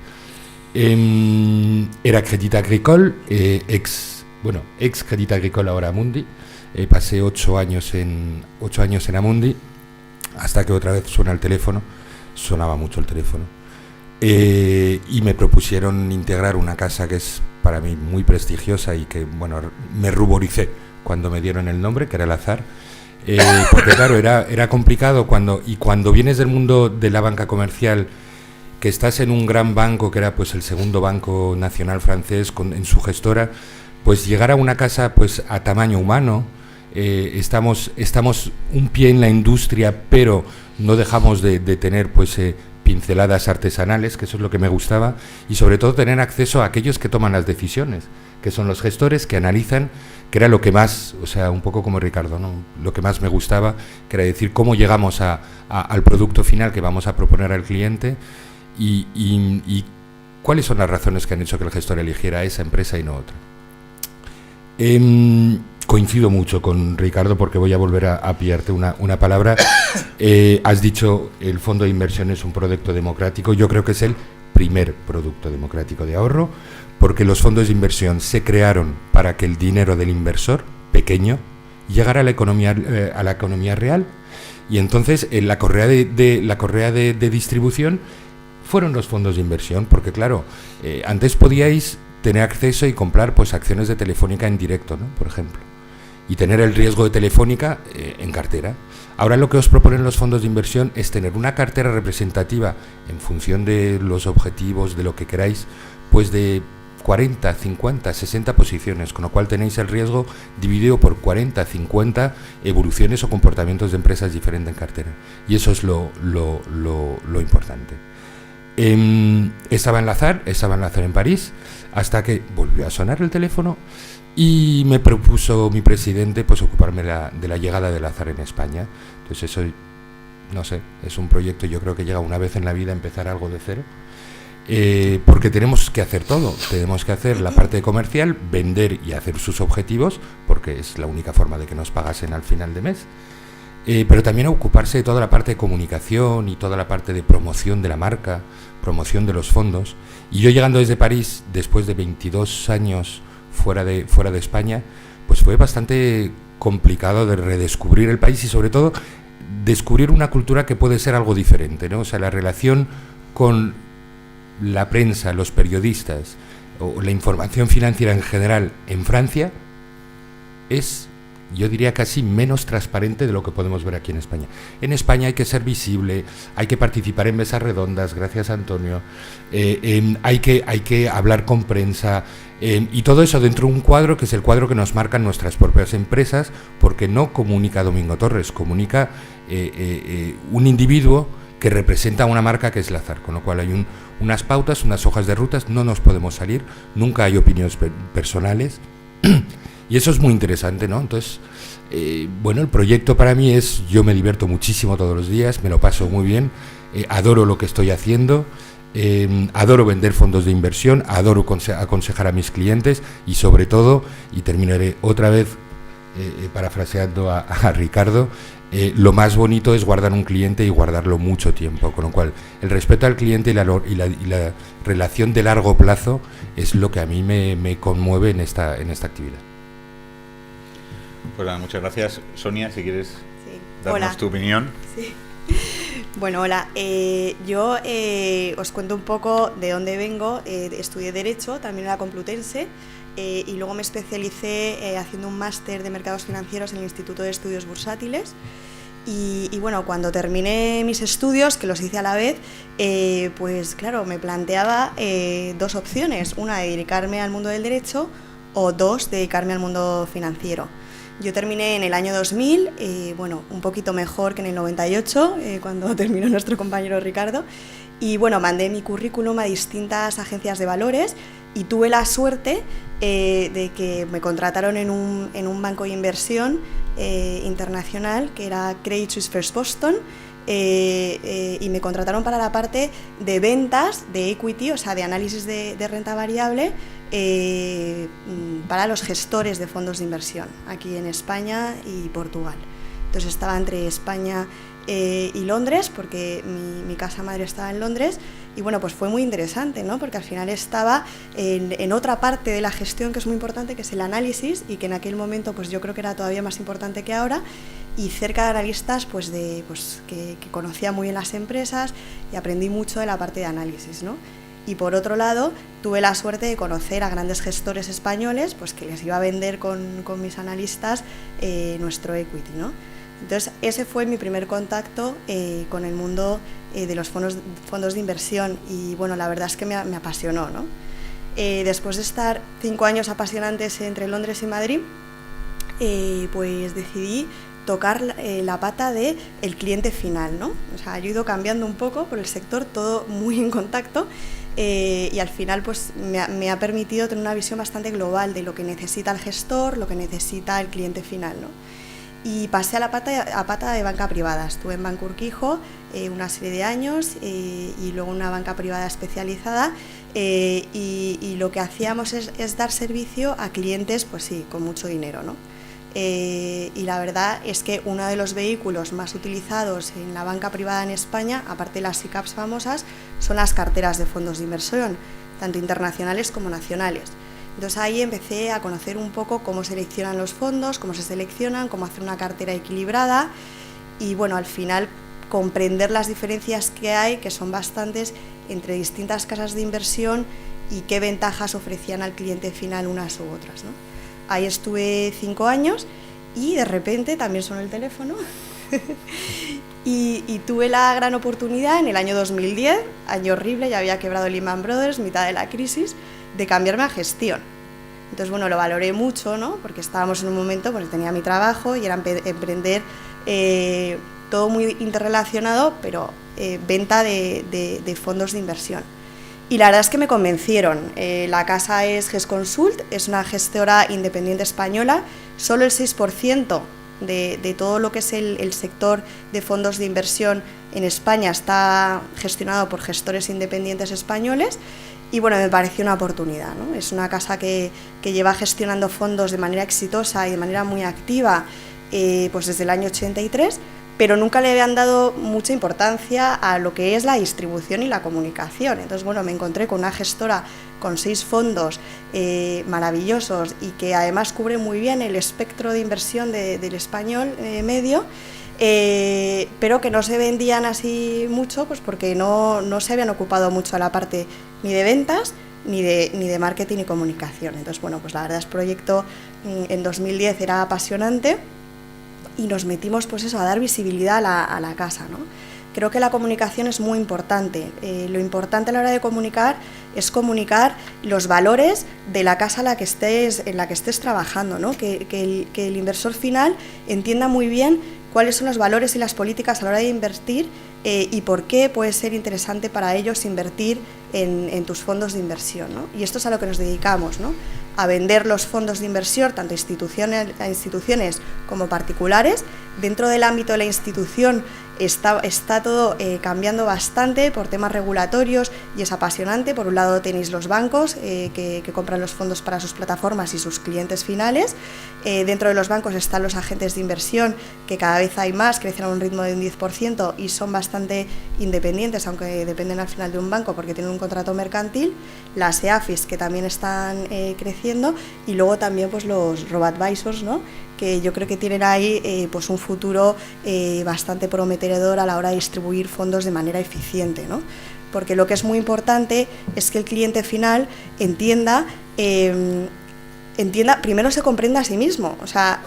Era Crédit Agricole, ex Crédit Agricole, ahora Amundi. Pasé 8 años en Amundi, hasta que otra vez suena el teléfono. Sonaba mucho el teléfono. Y y me propusieron integrar una casa que es para mí muy prestigiosa y que, bueno, me ruboricé cuando me dieron el nombre, que era el Azar, porque claro, era complicado cuando vienes del mundo de la banca comercial, que estás en un gran banco, que era pues el segundo banco nacional francés en su gestora, pues llegar a una casa pues a tamaño humano, estamos un pie en la industria, pero no dejamos de tener pues pinceladas artesanales, que eso es lo que me gustaba, y sobre todo tener acceso a aquellos que toman las decisiones, que son los gestores, que analizan, que era lo que más, o sea, un poco como Ricardo, ¿no? Lo que más me gustaba, que era decir cómo llegamos al producto final que vamos a proponer al cliente y cuáles son las razones que han hecho que el gestor eligiera esa empresa y no otra. Coincido mucho con Ricardo, porque voy a volver a pillarte una palabra. Has dicho el fondo de inversión es un producto democrático. Yo creo que es el primer producto democrático de ahorro, porque los fondos de inversión se crearon para que el dinero del inversor pequeño llegara a la economía real, y entonces en la correa de distribución fueron los fondos de inversión, porque claro, antes podíais tener acceso y comprar pues acciones de Telefónica en directo, ¿no? Por ejemplo, y tener el riesgo de Telefónica en cartera. Ahora lo que os proponen los fondos de inversión es tener una cartera representativa en función de los objetivos, de lo que queráis, pues de 40, 50, 60 posiciones, con lo cual tenéis el riesgo dividido por 40, 50 evoluciones o comportamientos de empresas diferentes en cartera. Y eso es lo importante. Estaba en Lazar en París, hasta que volvió a sonar el teléfono y me propuso mi presidente pues ocuparme de la llegada del Lazar en España. Entonces eso, no sé, es un proyecto, yo creo que llega una vez en la vida empezar algo de cero, porque tenemos que hacer todo, tenemos que hacer la parte comercial, vender y hacer sus objetivos, porque es la única forma de que nos pagasen al final de mes. Pero también ocuparse de toda la parte de comunicación y toda la parte de promoción de la marca, promoción de los fondos. Y yo llegando desde París, después de 22 años fuera de España, pues fue bastante complicado de redescubrir el país y sobre todo descubrir una cultura que puede ser algo diferente, ¿no? O sea, la relación con la prensa, los periodistas o la información financiera en general en Francia es, yo diría, casi menos transparente de lo que podemos ver aquí en España. En España hay que ser visible, hay que participar en mesas redondas, gracias Antonio, hay que hablar con prensa, y todo eso dentro de un cuadro que es el cuadro que nos marcan nuestras propias empresas, porque no comunica Domingo Torres, comunica un individuo que representa una marca que es Lazar, con lo cual hay unas pautas, unas hojas de rutas, no nos podemos salir, nunca hay opiniones personales. Y eso es muy interesante, ¿no? Entonces, bueno, el proyecto para mí es, yo me divierto muchísimo todos los días, me lo paso muy bien, adoro lo que estoy haciendo, adoro vender fondos de inversión, adoro aconsejar a mis clientes y sobre todo, y terminaré otra vez parafraseando a Ricardo, lo más bonito es guardar un cliente y guardarlo mucho tiempo, con lo cual el respeto al cliente y la relación de largo plazo es lo que a mí me conmueve en esta actividad. Pues nada, muchas gracias. Sonia, si quieres darnos tu opinión. Sí. Bueno, hola. Yo os cuento un poco de dónde vengo. Estudié Derecho, también en la Complutense, y luego me especialicé haciendo un máster de Mercados Financieros en el Instituto de Estudios Bursátiles. Y bueno, cuando terminé mis estudios, que los hice a la vez, pues claro, me planteaba dos opciones. Una, dedicarme al mundo del derecho, o dos, dedicarme al mundo financiero. Yo terminé en el año 2000, bueno, un poquito mejor que en el 98, cuando terminó nuestro compañero Ricardo, y bueno, mandé mi currículum a distintas agencias de valores y tuve la suerte de que me contrataron en un banco de inversión internacional, que era Credit Suisse First Boston, y me contrataron para la parte de ventas de equity, o sea, de análisis de renta variable, para los gestores de fondos de inversión aquí en España y Portugal. Entonces estaba entre España y Londres, porque mi casa madre estaba en Londres, y bueno, pues fue muy interesante, ¿no? Porque al final estaba en otra parte de la gestión que es muy importante, que es el análisis, y que en aquel momento pues yo creo que era todavía más importante que ahora, y cerca de analistas pues que conocía muy bien las empresas y aprendí mucho de la parte de análisis, ¿no? Y por otro lado, tuve la suerte de conocer a grandes gestores españoles, pues que les iba a vender con mis analistas nuestro equity, ¿no? Entonces, ese fue mi primer contacto con el mundo de los fondos de inversión, y bueno, la verdad es que me apasionó, ¿no? Después de estar 5 años apasionantes entre Londres y Madrid, pues decidí tocar la pata de el cliente final, ¿no? O sea, yo he ido cambiando un poco por el sector, todo muy en contacto, y al final pues me ha permitido tener una visión bastante global de lo que necesita el gestor, lo que necesita el cliente final, ¿no? Y pasé a la pata de banca privada. Estuve en Banco Urquijo una serie de años, y luego una banca privada especializada, y lo que hacíamos es dar servicio a clientes, pues sí, con mucho dinero, ¿no? Y la verdad es que uno de los vehículos más utilizados en la banca privada en España, aparte de las SICAPs famosas, son las carteras de fondos de inversión, tanto internacionales como nacionales. Entonces ahí empecé a conocer un poco cómo seleccionan los fondos, cómo se seleccionan, cómo hacer una cartera equilibrada, y bueno, al final comprender las diferencias que hay, que son bastantes, entre distintas casas de inversión y qué ventajas ofrecían al cliente final unas u otras, ¿no? Ahí estuve 5 años y de repente también sonó el teléfono y tuve la gran oportunidad en el año 2010, año horrible, ya había quebrado Lehman Brothers, mitad de la crisis, de cambiarme a gestión. Entonces, bueno, lo valoré mucho, ¿no? Porque estábamos en un momento, pues tenía mi trabajo y era emprender todo muy interrelacionado, pero venta de fondos de inversión. Y la verdad es que me convencieron. La casa es GESConsult, es una gestora independiente española. Solo el 6% de todo lo que es el sector de fondos de inversión en España está gestionado por gestores independientes españoles. Y bueno, me pareció una oportunidad, ¿no? Es una casa que lleva gestionando fondos de manera exitosa y de manera muy activa, pues desde el año 83, pero nunca le habían dado mucha importancia a lo que es la distribución y la comunicación. Entonces, bueno, me encontré con una gestora con 6 fondos maravillosos, y que además cubre muy bien el espectro de inversión del español medio, pero que no se vendían así mucho, pues porque no se habían ocupado mucho a la parte ni de ventas ni de marketing y comunicación. Entonces, bueno, pues la verdad es que el proyecto en 2010 era apasionante, y nos metimos, pues eso, a dar visibilidad a la casa, ¿no? Creo que la comunicación es muy importante. Lo importante a la hora de comunicar es comunicar los valores de la casa en la que estés trabajando, ¿no? Que el inversor final entienda muy bien cuáles son los valores y las políticas a la hora de invertir, y por qué puede ser interesante para ellos invertir en tus fondos de inversión, ¿no? Y esto es a lo que nos dedicamos, ¿no? A vender los fondos de inversión tanto a instituciones como particulares. Dentro del ámbito de la institución está todo cambiando bastante por temas regulatorios, y es apasionante. Por un lado tenéis los bancos que compran los fondos para sus plataformas y sus clientes finales. Dentro de los bancos están los agentes de inversión, que cada vez hay más, crecen a un ritmo de un 10% y son bastante independientes, aunque dependen al final de un banco porque tienen un contrato mercantil. Las EAFIs, que también están creciendo, y luego también pues los robo-advisors, ¿no? Que yo creo que tienen ahí pues un futuro bastante prometedor a la hora de distribuir fondos de manera eficiente, ¿no? Porque lo que es muy importante es que el cliente final entienda, primero se comprenda a sí mismo. O sea,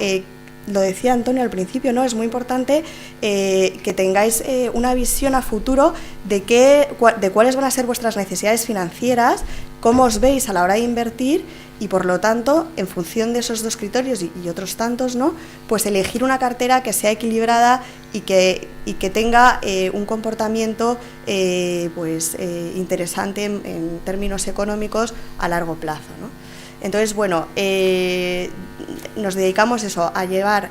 lo decía Antonio al principio, ¿no? Es muy importante que tengáis una visión a futuro de cuáles van a ser vuestras necesidades financieras, cómo os veis a la hora de invertir, y por lo tanto, en función de esos 2 criterios y otros tantos, ¿no? Pues elegir una cartera que sea equilibrada y que tenga un comportamiento interesante en términos económicos a largo plazo, ¿no? Entonces, bueno, nos dedicamos a llevar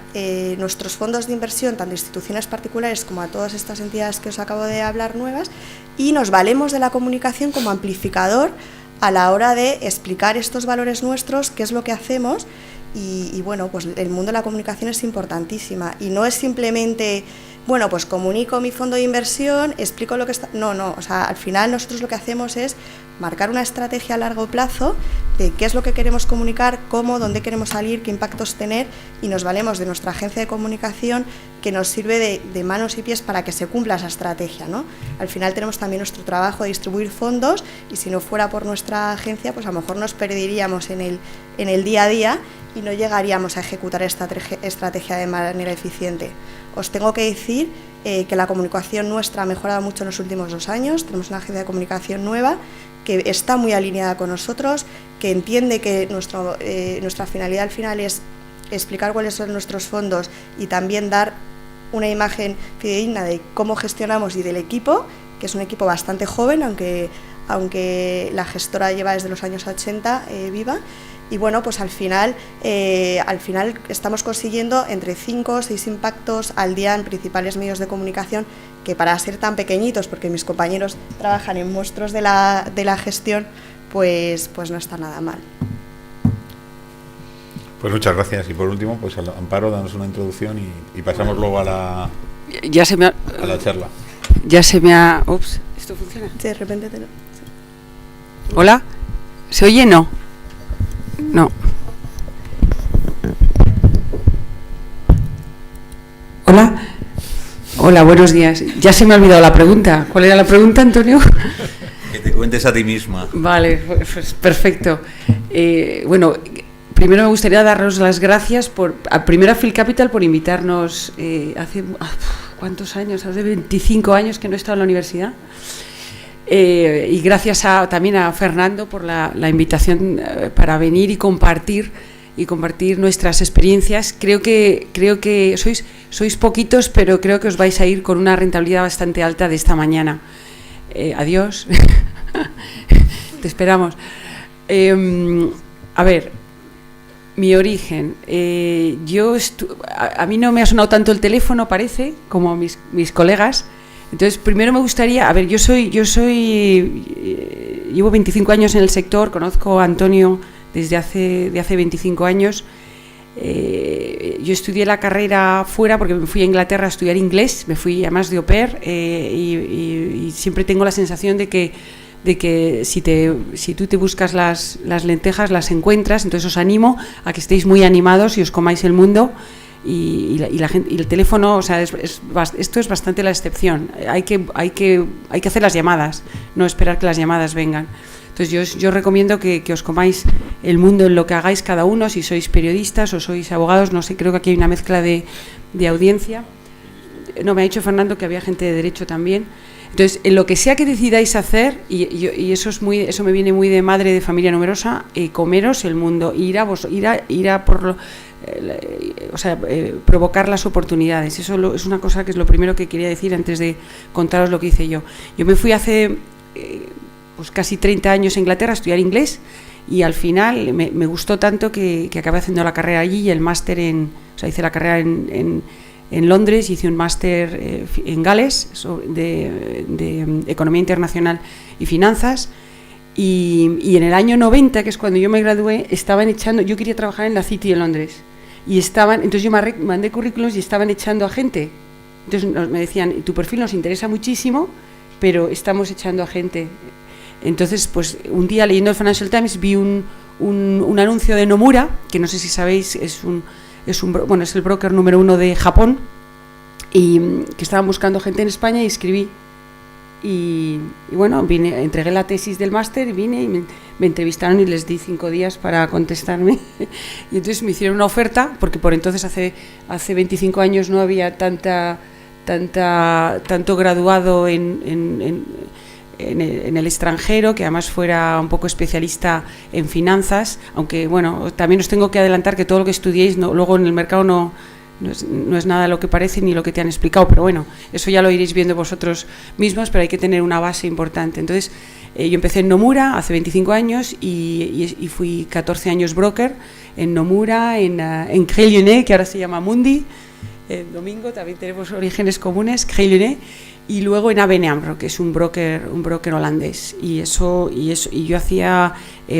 nuestros fondos de inversión, tanto a instituciones particulares como a todas estas entidades que os acabo de hablar nuevas, y nos valemos de la comunicación como amplificador a la hora de explicar estos valores nuestros, qué es lo que hacemos. Y bueno, pues el mundo de la comunicación es importantísima, y no es simplemente bueno, pues comunico mi fondo de inversión, explico lo que está... No, o sea, al final nosotros lo que hacemos es marcar una estrategia a largo plazo de qué es lo que queremos comunicar, cómo, dónde queremos salir, qué impactos tener, y nos valemos de nuestra agencia de comunicación que nos sirve de manos y pies para que se cumpla esa estrategia, ¿no? Al final tenemos también nuestro trabajo de distribuir fondos, y si no fuera por nuestra agencia, pues a lo mejor nos perderíamos en el día a día y no llegaríamos a ejecutar esta estrategia de manera eficiente. Os tengo que decir que la comunicación nuestra ha mejorado mucho en los últimos 2 años. Tenemos una agencia de comunicación nueva que está muy alineada con nosotros, que entiende que nuestra finalidad al final es explicar cuáles son nuestros fondos y también dar una imagen fidedigna de cómo gestionamos y del equipo, que es un equipo bastante joven, aunque la gestora lleva desde los años 80 viva. Y bueno, pues al final estamos consiguiendo entre 5 o 6 impactos al día en principales medios de comunicación, que para ser tan pequeñitos, porque mis compañeros trabajan en monstruos de la gestión, pues no está nada mal. Pues muchas gracias. Y por último, pues Amparo, danos una introducción y pasamos luego a la charla. Ya se me ha... Ups, ¿esto funciona? Sí, de repente te lo... ¿Hola? ¿Se oye? No. Hola, buenos días. Ya se me ha olvidado la pregunta. ¿Cuál era la pregunta, Antonio? Que te cuentes a ti misma. Vale, pues perfecto. Bueno, primero me gustaría daros las gracias primero a Phil Capital por invitarnos hace... ¿Cuántos años? Hace 25 años que no he estado en la universidad. Y gracias también a Fernando por la invitación para venir y compartir nuestras experiencias. Creo que sois poquitos, pero creo que os vais a ir con una rentabilidad bastante alta de esta mañana. Adiós. Te esperamos. A ver, mi origen. A mí no me ha sonado tanto el teléfono, parece, como mis colegas. Entonces, primero me gustaría, a ver, llevo 25 años en el sector, conozco a Antonio desde hace 25 años. Yo estudié la carrera fuera porque me fui a Inglaterra a estudiar inglés, me fui además de au pair, y siempre tengo la sensación de que si tú te buscas las lentejas, las encuentras. Entonces os animo a que estéis muy animados y os comáis el mundo. Y la gente, y el teléfono, o sea, esto es bastante la excepción. Hay que hacer las llamadas, no esperar que las llamadas vengan. Entonces yo recomiendo que os comáis el mundo en lo que hagáis cada uno, si sois periodistas o sois abogados, no sé, creo que aquí hay una mezcla de audiencia. No, me ha dicho Fernando que había gente de derecho también. Entonces, en lo que sea que decidáis hacer, y eso me viene muy de madre de familia numerosa, comeros el mundo, ir a por provocar las oportunidades. Eso es una cosa que es lo primero que quería decir antes de contaros lo que hice yo. Yo me fui hace casi 30 años a Inglaterra a estudiar inglés, y al final me gustó tanto que acabé haciendo la carrera allí y el máster hice la carrera en Londres, hice un máster en Gales de Economía Internacional y Finanzas, y en el año 90, que es cuando yo me gradué, yo quería trabajar en la City de Londres, entonces yo mandé currículums y estaban echando a gente. Entonces me decían, tu perfil nos interesa muchísimo, pero estamos echando a gente. Entonces, pues un día leyendo el Financial Times vi un anuncio de Nomura, que no sé si sabéis, es el broker número 1 de Japón, y que estaban buscando gente en España, y escribí. Y bueno, entregué la tesis del máster y vine y me entrevistaron y les di 5 días para contestarme. Y entonces me hicieron una oferta, porque por entonces hace 25 años no había tanto graduado en el extranjero, que además fuera un poco especialista en finanzas, aunque bueno, también os tengo que adelantar que todo lo que estudiéis luego en el mercado no es nada lo que parece ni lo que te han explicado, pero bueno, eso ya lo iréis viendo vosotros mismos, pero hay que tener una base importante. Entonces yo empecé en Nomura hace 25 años y fui 14 años broker en Nomura, en Crédit Lyonnais, que ahora se llama Mundi. Domingo, también tenemos orígenes comunes, Crédit Lyonnais, y luego en ABN AMRO, que es un broker holandés, y yo hacía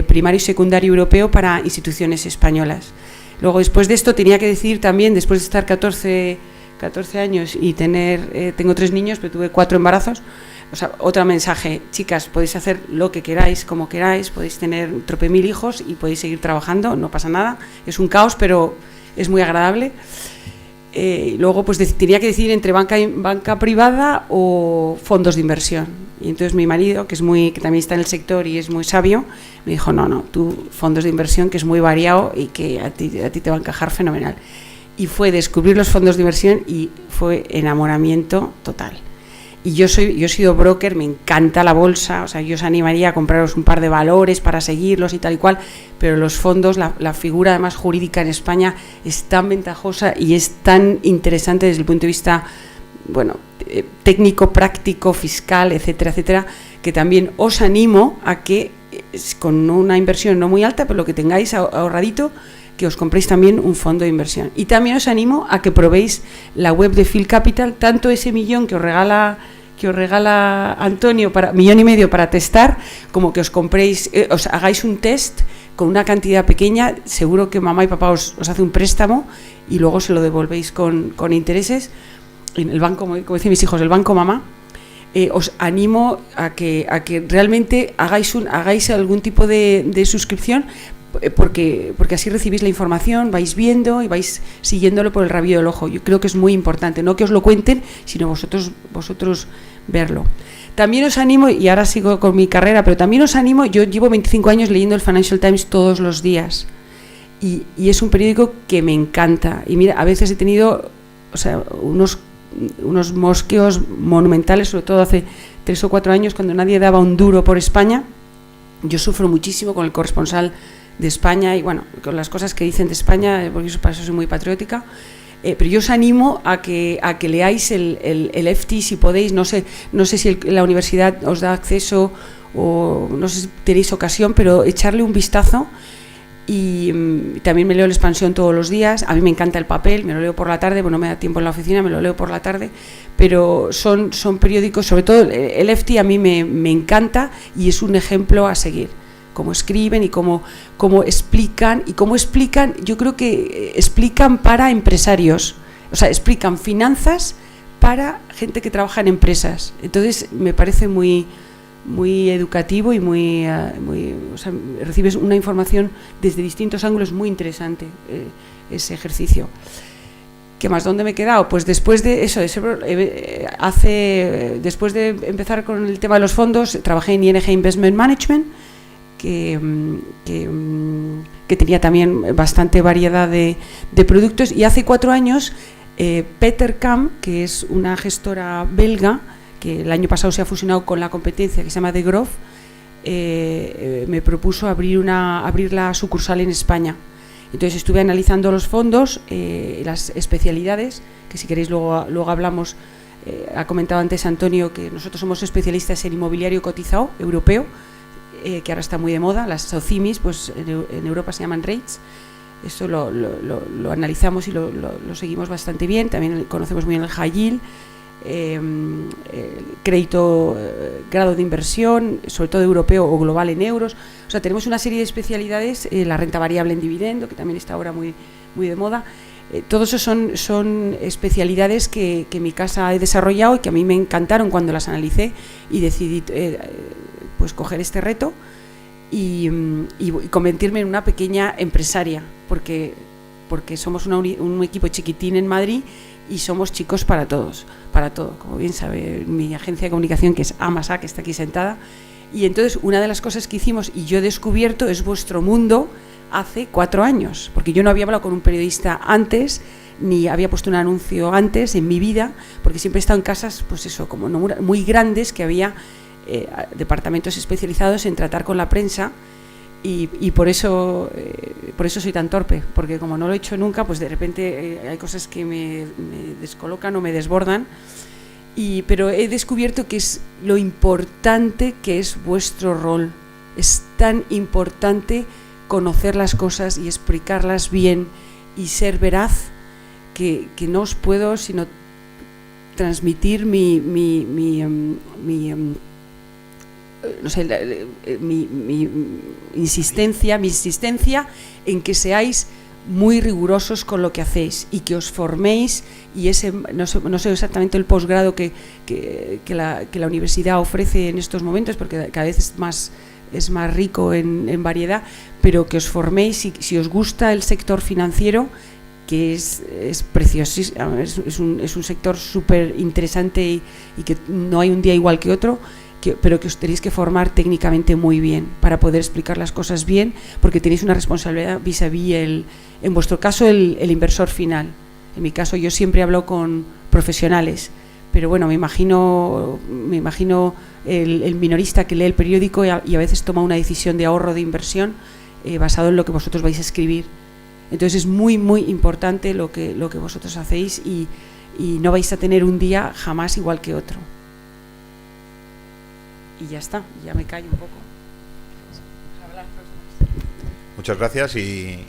primario y secundario europeo para instituciones españolas. Luego, después de esto, tenía que decidir también, después de estar 14 14 años y tengo 3 niños, pero tuve 4 embarazos. O sea, otro mensaje, chicas, podéis hacer lo que queráis, como queráis, podéis tener trope mil hijos y podéis seguir trabajando, no pasa nada, es un caos, pero es muy agradable. Luego, pues tenía que decidir entre banca privada o fondos de inversión. Y entonces mi marido, que también está en el sector y es muy sabio, me dijo, no, tú fondos de inversión, que es muy variado y que a ti te va a encajar fenomenal. Y fue descubrir los fondos de inversión y fue enamoramiento total. Y yo he sido broker, me encanta la bolsa, o sea, yo os animaría a compraros un par de valores para seguirlos y tal y cual, pero los fondos, la figura además jurídica en España es tan ventajosa y es tan interesante desde el punto de vista, bueno, técnico, práctico, fiscal, etcétera, etcétera, que también os animo a que con una inversión no muy alta, pero lo que tengáis ahorradito, que os compréis también un fondo de inversión. Y también os animo a que probéis la web de Phil Capital, tanto ese millón que os regala Antonio, para 1,5 millones para testar, como que os compréis, os hagáis un test con una cantidad pequeña, seguro que mamá y papá os hace un préstamo y luego se lo devolvéis con intereses. En el banco, como dicen mis hijos, el banco mamá. Os animo a que realmente hagáis algún tipo de suscripción, porque así recibís la información, vais viendo y vais siguiéndolo por el rabillo del ojo. Yo creo que es muy importante, no que os lo cuenten, sino vosotros verlo. También os animo, y ahora sigo con mi carrera, pero también os animo, yo llevo 25 años leyendo el Financial Times todos los días y es un periódico que me encanta. Y mira, a veces he tenido, o sea, unos mosqueos monumentales, sobre todo hace 3 o 4 años, cuando nadie daba un duro por España. Yo sufro muchísimo con el corresponsal de España y bueno, con las cosas que dicen de España, porque para eso soy muy patriótica, pero yo os animo a que leáis el FT si podéis. No sé si la universidad os da acceso o no sé si tenéis ocasión, pero echarle un vistazo. Y también me leo la expansión todos los días. A mí me encanta el papel, me lo leo por la tarde, bueno, no me da tiempo en la oficina, me lo leo por la tarde, pero son periódicos, sobre todo el FT a mí me encanta y es un ejemplo a seguir. Cómo escriben y cómo explican, yo creo que explican para empresarios, o sea, explican finanzas para gente que trabaja en empresas. Entonces me parece muy educativo y o sea, recibes una información desde distintos ángulos muy interesante, ese ejercicio. ¿Qué más? ¿Dónde me he quedado? Pues después de eso, después de empezar con el tema de los fondos, trabajé en ING Investment Management, que tenía también bastante variedad de productos, y hace 4 años Petercam, que es una gestora belga, que el año pasado se ha fusionado con la competencia que se llama Degroof, me propuso abrir la sucursal en España. Entonces estuve analizando los fondos, las especialidades, que si queréis luego hablamos. Ha comentado antes Antonio que nosotros somos especialistas en inmobiliario cotizado europeo, que ahora está muy de moda. Las SOCIMIs, pues en Europa se llaman REITs. Esto lo analizamos y lo seguimos bastante bien. También conocemos muy bien el high yield, crédito, grado de inversión, sobre todo europeo o global en euros. O sea, tenemos una serie de especialidades, la renta variable en dividendo, que también está ahora muy de moda. Todos esos son especialidades que mi casa he desarrollado y que a mí me encantaron cuando las analicé y decidí pues coger este reto y convertirme en una pequeña empresaria, porque somos un equipo chiquitín en Madrid y somos chicos para todo, como bien sabe mi agencia de comunicación, que es Amasa, que está aquí sentada. Y entonces una de las cosas que hicimos y yo he descubierto es vuestro mundo hace 4 años, porque yo no había hablado con un periodista antes, ni había puesto un anuncio antes en mi vida, porque siempre he estado en casas, pues eso, como no muy grandes, que había departamentos especializados en tratar con la prensa. Y por eso soy tan torpe, porque como no lo he hecho nunca, pues de repente hay cosas que me descolocan o me desbordan. Pero he descubierto que es lo importante que es vuestro rol. Es tan importante conocer las cosas y explicarlas bien y ser veraz, que no os puedo sino transmitir mi insistencia en que seáis muy rigurosos con lo que hacéis y que os forméis, y ese no sé exactamente el posgrado que la universidad ofrece en estos momentos, porque cada vez es más rico en variedad, pero que os forméis, y si os gusta el sector financiero, que es preciosísimo, es un sector súper interesante y que no hay un día igual que otro, pero que os tenéis que formar técnicamente muy bien para poder explicar las cosas bien, porque tenéis una responsabilidad vis-a-vis en vuestro caso el inversor final. En mi caso yo siempre hablo con profesionales, pero bueno, me imagino el minorista que lee el periódico y a veces toma una decisión de ahorro de inversión basado en lo que vosotros vais a escribir. Entonces es muy muy importante lo que vosotros hacéis, y no vais a tener un día jamás igual que otro. Y ya está, ya me callo un poco. Muchas gracias y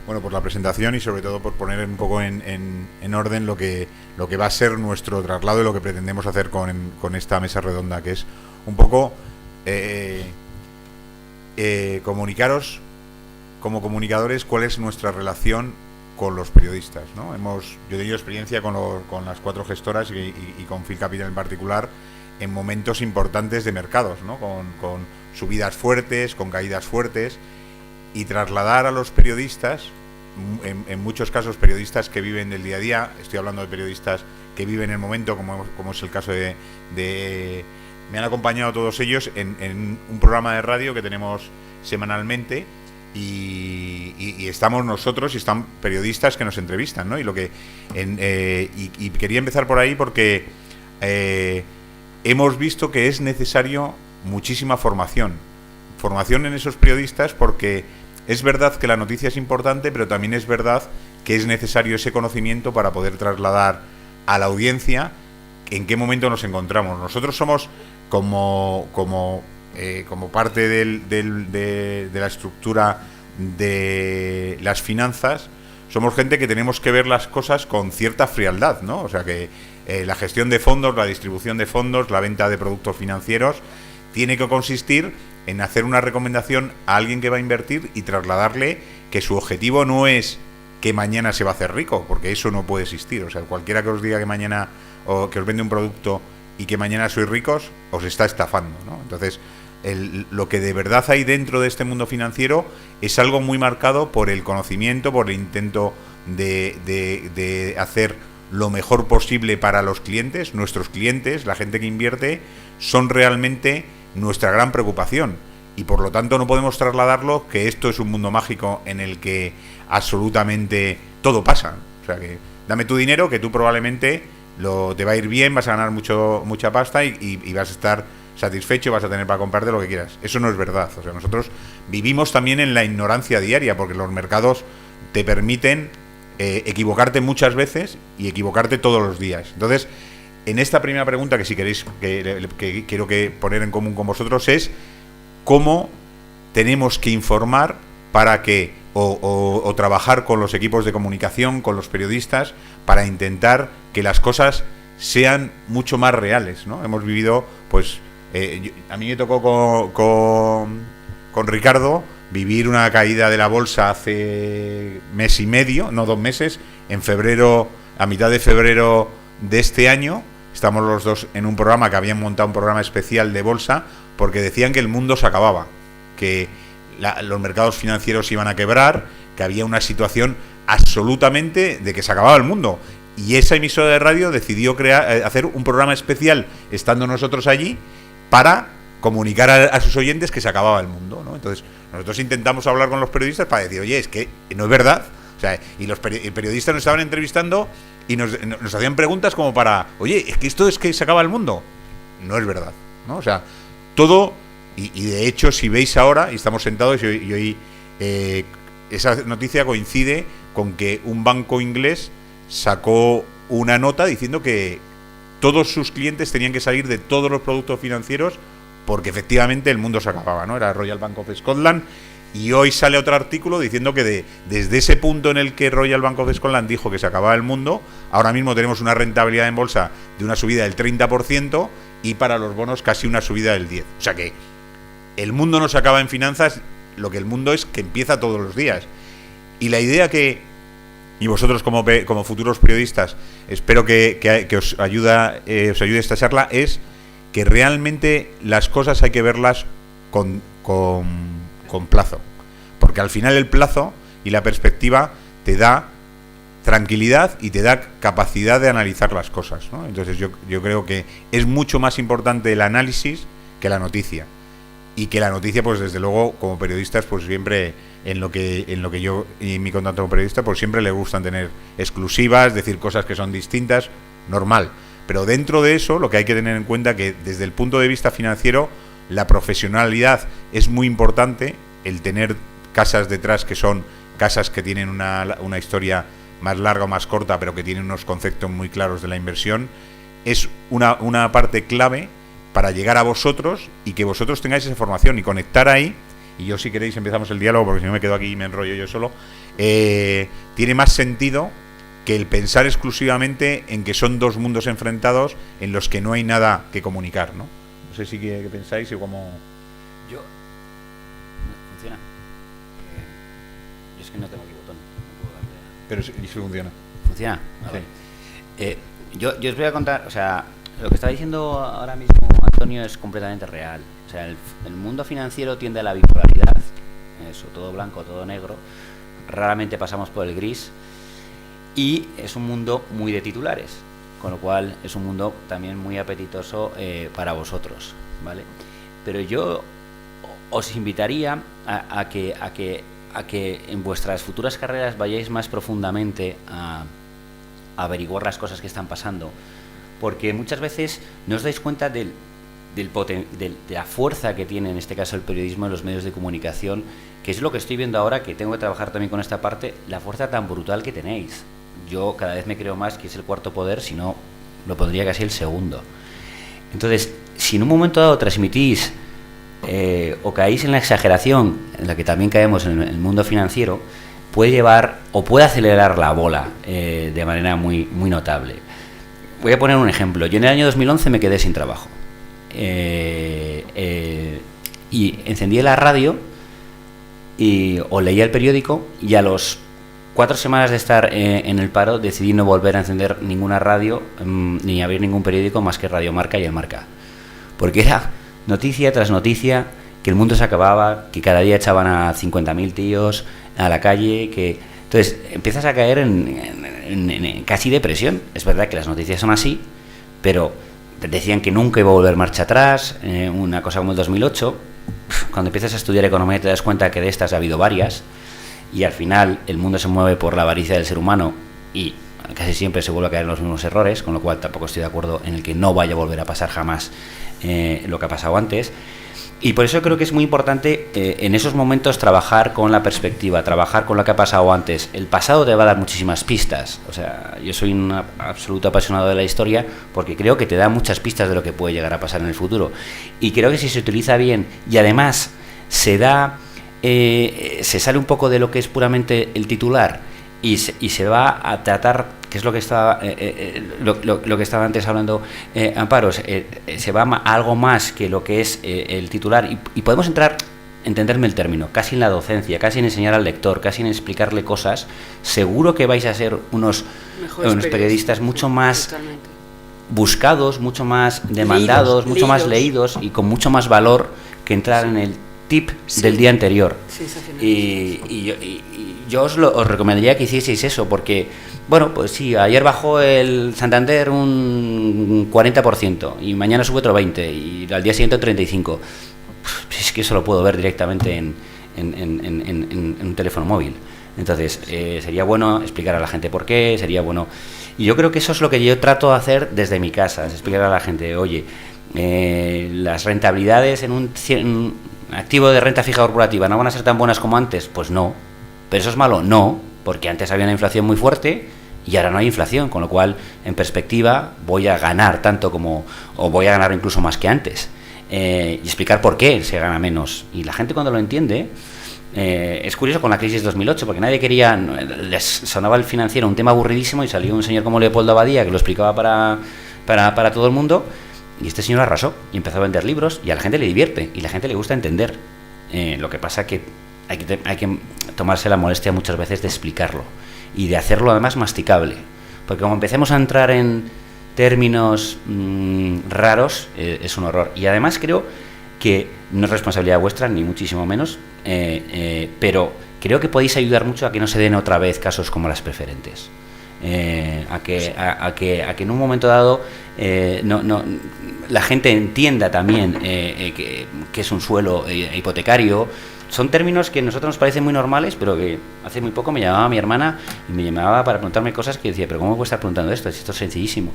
bueno, por la presentación y sobre todo por poner un poco en orden lo que va a ser nuestro traslado y lo que pretendemos hacer con esta mesa redonda, que es un poco comunicaros como comunicadores cuál es nuestra relación con los periodistas, ¿no? Yo he tenido experiencia con las 4 gestoras y con Phil Capital en particular en momentos importantes de mercados, ¿no? Con subidas fuertes, con caídas fuertes, y trasladar a los periodistas, en muchos casos periodistas que viven del día a día, estoy hablando de periodistas que viven el momento, como es el caso de me han acompañado todos ellos en un programa de radio que tenemos semanalmente, y estamos nosotros y están periodistas que nos entrevistan, ¿no? Y quería empezar por ahí porque hemos visto que es necesario muchísima formación en esos periodistas, porque es verdad que la noticia es importante, pero también es verdad que es necesario ese conocimiento para poder trasladar a la audiencia en qué momento nos encontramos. Nosotros somos como parte de la estructura de las finanzas, somos gente que tenemos que ver las cosas con cierta frialdad, ¿no? O sea que la gestión de fondos, la distribución de fondos, la venta de productos financieros tiene que consistir en hacer una recomendación a alguien que va a invertir y trasladarle que su objetivo no es que mañana se va a hacer rico, porque eso no puede existir. O sea, cualquiera que os diga que mañana, o que os vende un producto y que mañana sois ricos, os está estafando, ¿no? Entonces, lo que de verdad hay dentro de este mundo financiero es algo muy marcado por el conocimiento, por el intento de hacer lo mejor posible para los clientes. Nuestros clientes, la gente que invierte, son realmente nuestra gran preocupación, y por lo tanto no podemos trasladarlo que esto es un mundo mágico en el que absolutamente todo pasa. O sea, que dame tu dinero, que tú probablemente te va a ir bien, vas a ganar mucha pasta y vas a estar satisfecho, vas a tener para comprarte lo que quieras. Eso no es verdad. O sea, nosotros vivimos también en la ignorancia diaria, porque los mercados te permiten equivocarte muchas veces y equivocarte todos los días. Entonces, en esta primera pregunta, que si queréis que quiero poner en común con vosotros, es cómo tenemos que informar para que o trabajar con los equipos de comunicación, con los periodistas, para intentar que las cosas sean mucho más reales, ¿no? Hemos vivido, pues a mí me tocó con Ricardo vivir una caída de la bolsa hace mes y medio, no 2 meses, en febrero, a mitad de febrero de este año. Estamos los dos en un programa que habían montado un programa especial de bolsa, porque decían que el mundo se acababa, que los mercados financieros iban a quebrar, que había una situación absolutamente de que se acababa el mundo. Y esa emisora de radio decidió hacer un programa especial, estando nosotros allí, para comunicar a sus oyentes que se acababa el mundo, ¿no? Entonces, nosotros intentamos hablar con los periodistas para decir, oye, es que no es verdad. O sea, y los periodistas nos estaban entrevistando y nos hacían preguntas como para, oye, es que esto es que se acaba el mundo. No es verdad, ¿no? O sea, todo, y de hecho, si veis ahora, y estamos sentados, y hoy esa noticia coincide con que un banco inglés sacó una nota diciendo que todos sus clientes tenían que salir de todos los productos financieros porque efectivamente el mundo se acababa, ¿no? Era Royal Bank of Scotland. Y hoy sale otro artículo diciendo que desde ese punto en el que Royal Bank of Scotland dijo que se acababa el mundo, ahora mismo tenemos una rentabilidad en bolsa de una subida del 30% y para los bonos casi una subida del 10%. O sea que el mundo no se acaba en finanzas, lo que el mundo es que empieza todos los días. Y la idea y vosotros como futuros periodistas, espero que os ayude esta charla, es que realmente las cosas hay que verlas con plazo. Porque al final el plazo y la perspectiva te da tranquilidad y te da capacidad de analizar las cosas, ¿no? Entonces yo creo que es mucho más importante el análisis que la noticia. Y que la noticia, pues desde luego, como periodistas, pues siempre en lo que yo y mi contacto como periodista, pues siempre le gustan tener exclusivas, decir cosas que son distintas, normal. Pero dentro de eso, lo que hay que tener en cuenta que desde el punto de vista financiero, la profesionalidad es muy importante, el tener casas detrás que son casas que tienen una historia más larga o más corta, pero que tienen unos conceptos muy claros de la inversión, es una parte clave para llegar a vosotros y que vosotros tengáis esa formación y conectar ahí. Y yo, si queréis, empezamos el diálogo, porque si no me quedo aquí y me enrollo yo solo. Tiene más sentido que el pensar exclusivamente en que son dos mundos enfrentados en los que no hay nada que comunicar, ¿no? No sé si qué pensáis y cómo... Yo... ¿Funciona? Yo es que no tengo aquí botón. No puedo darle... Pero sí funciona. ¿Funciona? Sí. Yo os voy a contar, o sea, lo que está diciendo ahora mismo Antonio es completamente real. O sea, el mundo financiero tiende a la bipolaridad, eso, todo blanco, todo negro. Raramente pasamos por el gris. Y es un mundo muy de titulares, con lo cual es un mundo también muy apetitoso para vosotros, ¿vale? Pero yo os invitaría a que en vuestras futuras carreras vayáis más profundamente a averiguar las cosas que están pasando, porque muchas veces no os dais cuenta de la fuerza que tiene en este caso el periodismo en los medios de comunicación, que es lo que estoy viendo ahora, que tengo que trabajar también con esta parte, la fuerza tan brutal que tenéis. Yo cada vez me creo más que es el cuarto poder, si no lo pondría casi el segundo. Entonces, si en un momento dado transmitís o caéis en la exageración, en la que también caemos en el mundo financiero, puede llevar o puede acelerar la bola de manera muy, muy notable. Voy a poner un ejemplo. Yo en el año 2011 me quedé sin trabajo. Y encendí la radio o leía el periódico, y a los 4 semanas de estar en el paro decidí no volver a encender ninguna radio ni abrir ningún periódico más que Radio Marca y El Marca, porque era noticia tras noticia que el mundo se acababa, que cada día echaban a 50.000 tíos a la calle, que entonces empiezas a caer en casi depresión. Es verdad que las noticias son así, pero decían que nunca iba a volver marcha atrás, una cosa como el 2008. Cuando empiezas a estudiar economía te das cuenta que de estas ha habido varias, y al final el mundo se mueve por la avaricia del ser humano y casi siempre se vuelve a caer en los mismos errores, con lo cual tampoco estoy de acuerdo en el que no vaya a volver a pasar jamás lo que ha pasado antes. Y por eso creo que es muy importante en esos momentos trabajar con la perspectiva, trabajar con lo que ha pasado antes. El pasado te va a dar muchísimas pistas. O sea, yo soy un absoluto apasionado de la historia porque creo que te da muchas pistas de lo que puede llegar a pasar en el futuro. Y creo que si se utiliza bien y además se sale un poco de lo que es puramente el titular y se va a tratar, que es lo que estaba lo que estaba antes hablando Amparo, se va a algo más que lo que es el titular, y podemos entenderme el término, casi en la docencia, casi en enseñar al lector, casi en explicarle cosas. Seguro que vais a ser unos periodistas mucho más totalmente buscados, mucho más demandados, mucho más leídos y con mucho más valor que entrar en el tip del día anterior. Y yo os recomendaría que hicieseis eso, porque, bueno, pues sí, ayer bajó el Santander un 40% y mañana sube otro 20% y al día siguiente 35%. Es que eso lo puedo ver directamente en un teléfono móvil. Entonces, sería bueno explicar a la gente por qué, sería bueno... Y yo creo que eso es lo que yo trato de hacer desde mi casa, es explicar a la gente, oye, las rentabilidades en un activo de renta fija corporativa no van a ser tan buenas como antes. Pues no. ¿Pero eso es malo? No, porque antes había una inflación muy fuerte y ahora no hay inflación, con lo cual, en perspectiva, voy a ganar tanto o voy a ganar incluso más que antes. Y explicar por qué se gana menos. Y la gente, cuando lo entiende, es curioso con la crisis de 2008, porque nadie quería, les sonaba el financiero un tema aburridísimo, y salió un señor como Leopoldo Abadía que lo explicaba para todo el mundo, y este señor arrasó y empezó a vender libros, y a la gente le divierte y a la gente le gusta entender. Lo que pasa que hay que tomarse la molestia muchas veces de explicarlo y de hacerlo además masticable, porque como empecemos a entrar en términos raros, es un horror. Y además creo que no es responsabilidad vuestra, ni muchísimo menos, pero creo que podéis ayudar mucho a que no se den otra vez casos como las preferentes. A que en un momento dado la gente entienda también que es un suelo hipotecario. Son términos que a nosotros nos parecen muy normales, pero que hace muy poco me llamaba mi hermana y me llamaba para preguntarme cosas que decía, pero ¿cómo puedo estar preguntando esto? Esto es sencillísimo.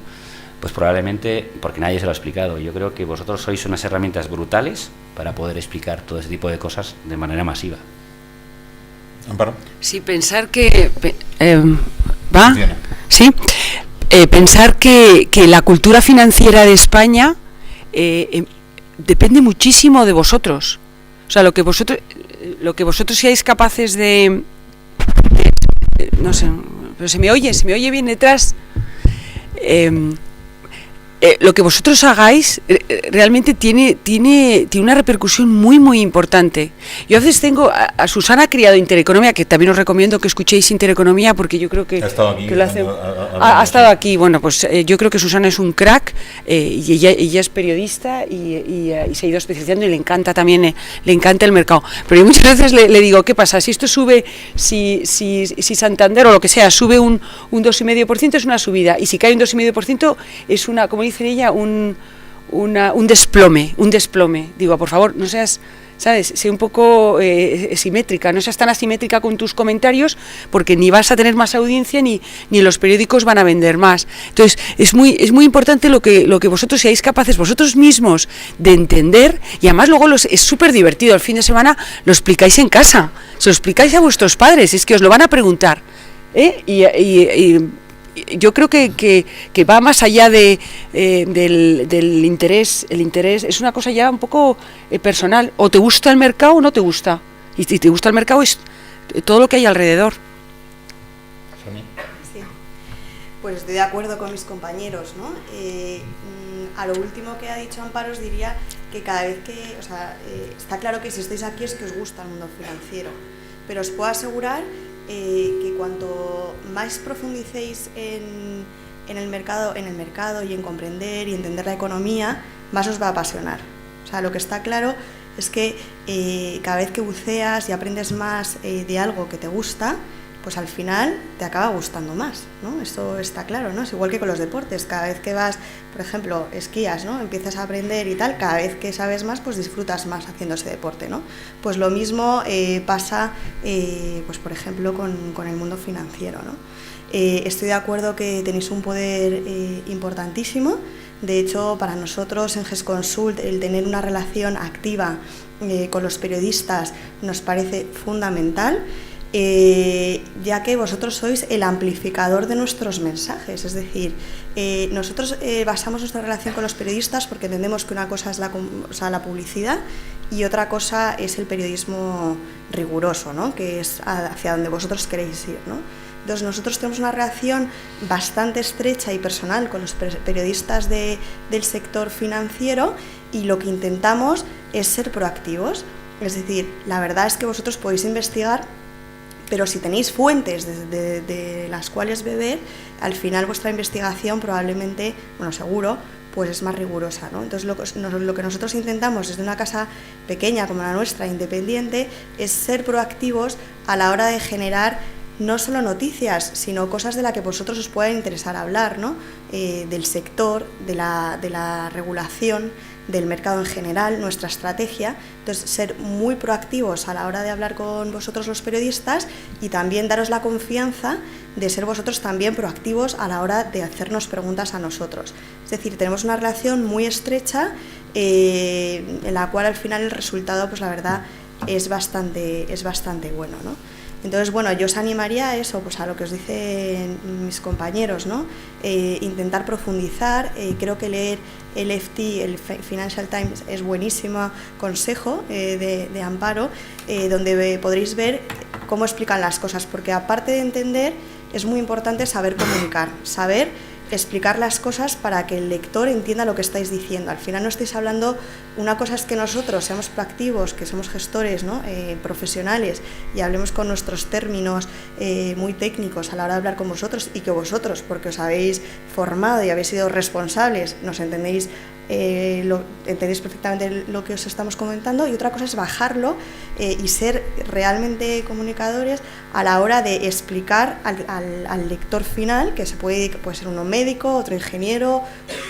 Pues probablemente porque nadie se lo ha explicado. Yo creo que vosotros sois unas herramientas brutales para poder explicar todo ese tipo de cosas de manera masiva. Amparo. Sí, pensar que... ¿Va? Funciona. Sí. Pensar que la cultura financiera de España depende muchísimo de vosotros. O sea, lo que vosotros seáis capaces de no sé, pero se me oye bien detrás. Lo que vosotros hagáis realmente tiene una repercusión muy muy importante. Yo a veces tengo a Susana ha criado Intereconomía, que también os recomiendo que escuchéis Intereconomía, porque yo creo que ha estado aquí, que lo hace, ha estado aquí. Bueno, pues yo creo que Susana es un crack, y ella es periodista y se ha ido especializando y le encanta también, le encanta el mercado. Pero yo muchas veces le digo, ¿qué pasa? Si esto sube, si Santander o lo que sea sube un 2,5%, es una subida, y si cae un 2,5% es una, como dice ella, un desplome. Digo, por favor, no seas, ¿sabes? Sé un poco simétrica, no seas tan asimétrica con tus comentarios, porque ni vas a tener más audiencia ni los periódicos van a vender más. Entonces, es muy importante lo que vosotros seáis capaces vosotros mismos de entender, y además luego es súper divertido. El fin de semana lo explicáis en casa, se lo explicáis a vuestros padres, es que os lo van a preguntar, y yo creo que va más allá del interés. El interés es una cosa ya un poco personal. O te gusta el mercado o no te gusta. Y si te gusta el mercado es todo lo que hay alrededor. Sí. Pues estoy de acuerdo con mis compañeros, ¿no? A lo último que ha dicho Amparo os diría que cada vez que... O sea, está claro que si estáis aquí es que os gusta el mundo financiero. Pero os puedo asegurar que cuanto más profundicéis en el mercado y en comprender y entender la economía, más os va a apasionar. O sea, lo que está claro es que cada vez que buceas y aprendes más de algo que te gusta, pues al final te acaba gustando más, ¿no? Esto está claro, ¿no? Es igual que con los deportes. Cada vez que vas, por ejemplo, esquías, ¿no? Empiezas a aprender y tal, cada vez que sabes más, pues disfrutas más haciendo ese deporte, ¿no? Pues lo mismo pasa, pues por ejemplo, con el mundo financiero, ¿no? Estoy de acuerdo que tenéis un poder importantísimo. De hecho, para nosotros en GESConsult el tener una relación activa con los periodistas nos parece fundamental. Ya que vosotros sois el amplificador de nuestros mensajes, es decir, nosotros basamos nuestra relación con los periodistas porque entendemos que una cosa es la publicidad y otra cosa es el periodismo riguroso, ¿no? Que es hacia donde vosotros queréis ir, ¿no? Entonces nosotros tenemos una relación bastante estrecha y personal con los periodistas del sector financiero, y lo que intentamos es ser proactivos. Es decir, la verdad es que vosotros podéis investigar, pero si tenéis fuentes de las cuales beber, al final vuestra investigación probablemente, bueno, seguro, pues es más rigurosa, ¿no? Entonces lo que nosotros intentamos desde una casa pequeña como la nuestra, independiente, es ser proactivos a la hora de generar no solo noticias, sino cosas de las que vosotros os pueda interesar hablar, ¿no? Del sector, de la regulación, del mercado en general, nuestra estrategia. Entonces, ser muy proactivos a la hora de hablar con vosotros los periodistas, y también daros la confianza de ser vosotros también proactivos a la hora de hacernos preguntas a nosotros. Es decir, tenemos una relación muy estrecha en la cual al final el resultado, pues la verdad, es bastante bueno, ¿no? Entonces, bueno, yo os animaría a eso, pues a lo que os dicen mis compañeros, ¿no? Intentar profundizar. Creo que leer el FT, el Financial Times, es buenísimo consejo de Amparo, donde podréis ver cómo explican las cosas, porque aparte de entender, es muy importante saber comunicar, saber explicar las cosas para que el lector entienda lo que estáis diciendo. Al final no estáis hablando, una cosa es que nosotros seamos proactivos, que somos gestores, ¿no? Profesionales, y hablemos con nuestros términos muy técnicos a la hora de hablar con vosotros, y que vosotros, porque os habéis formado y habéis sido responsables, nos entendéis, entendéis perfectamente lo que os estamos comentando, y otra cosa es bajarlo y ser realmente comunicadores a la hora de explicar al lector final, que puede ser uno médico, otro ingeniero,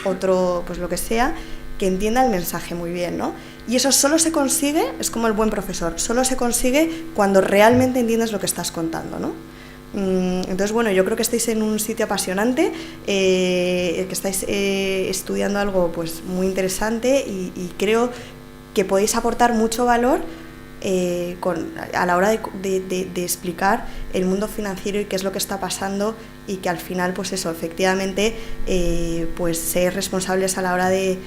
otro pues lo que sea, que entienda el mensaje muy bien, ¿no? Y eso solo se consigue, es como el buen profesor, solo se consigue cuando realmente entiendes lo que estás contando, ¿no? Entonces, bueno, yo creo que estáis en un sitio apasionante, que estáis estudiando algo pues muy interesante, y creo que podéis aportar mucho valor a la hora de explicar el mundo financiero y qué es lo que está pasando, y que al final, pues eso, efectivamente, pues ser responsables a la hora de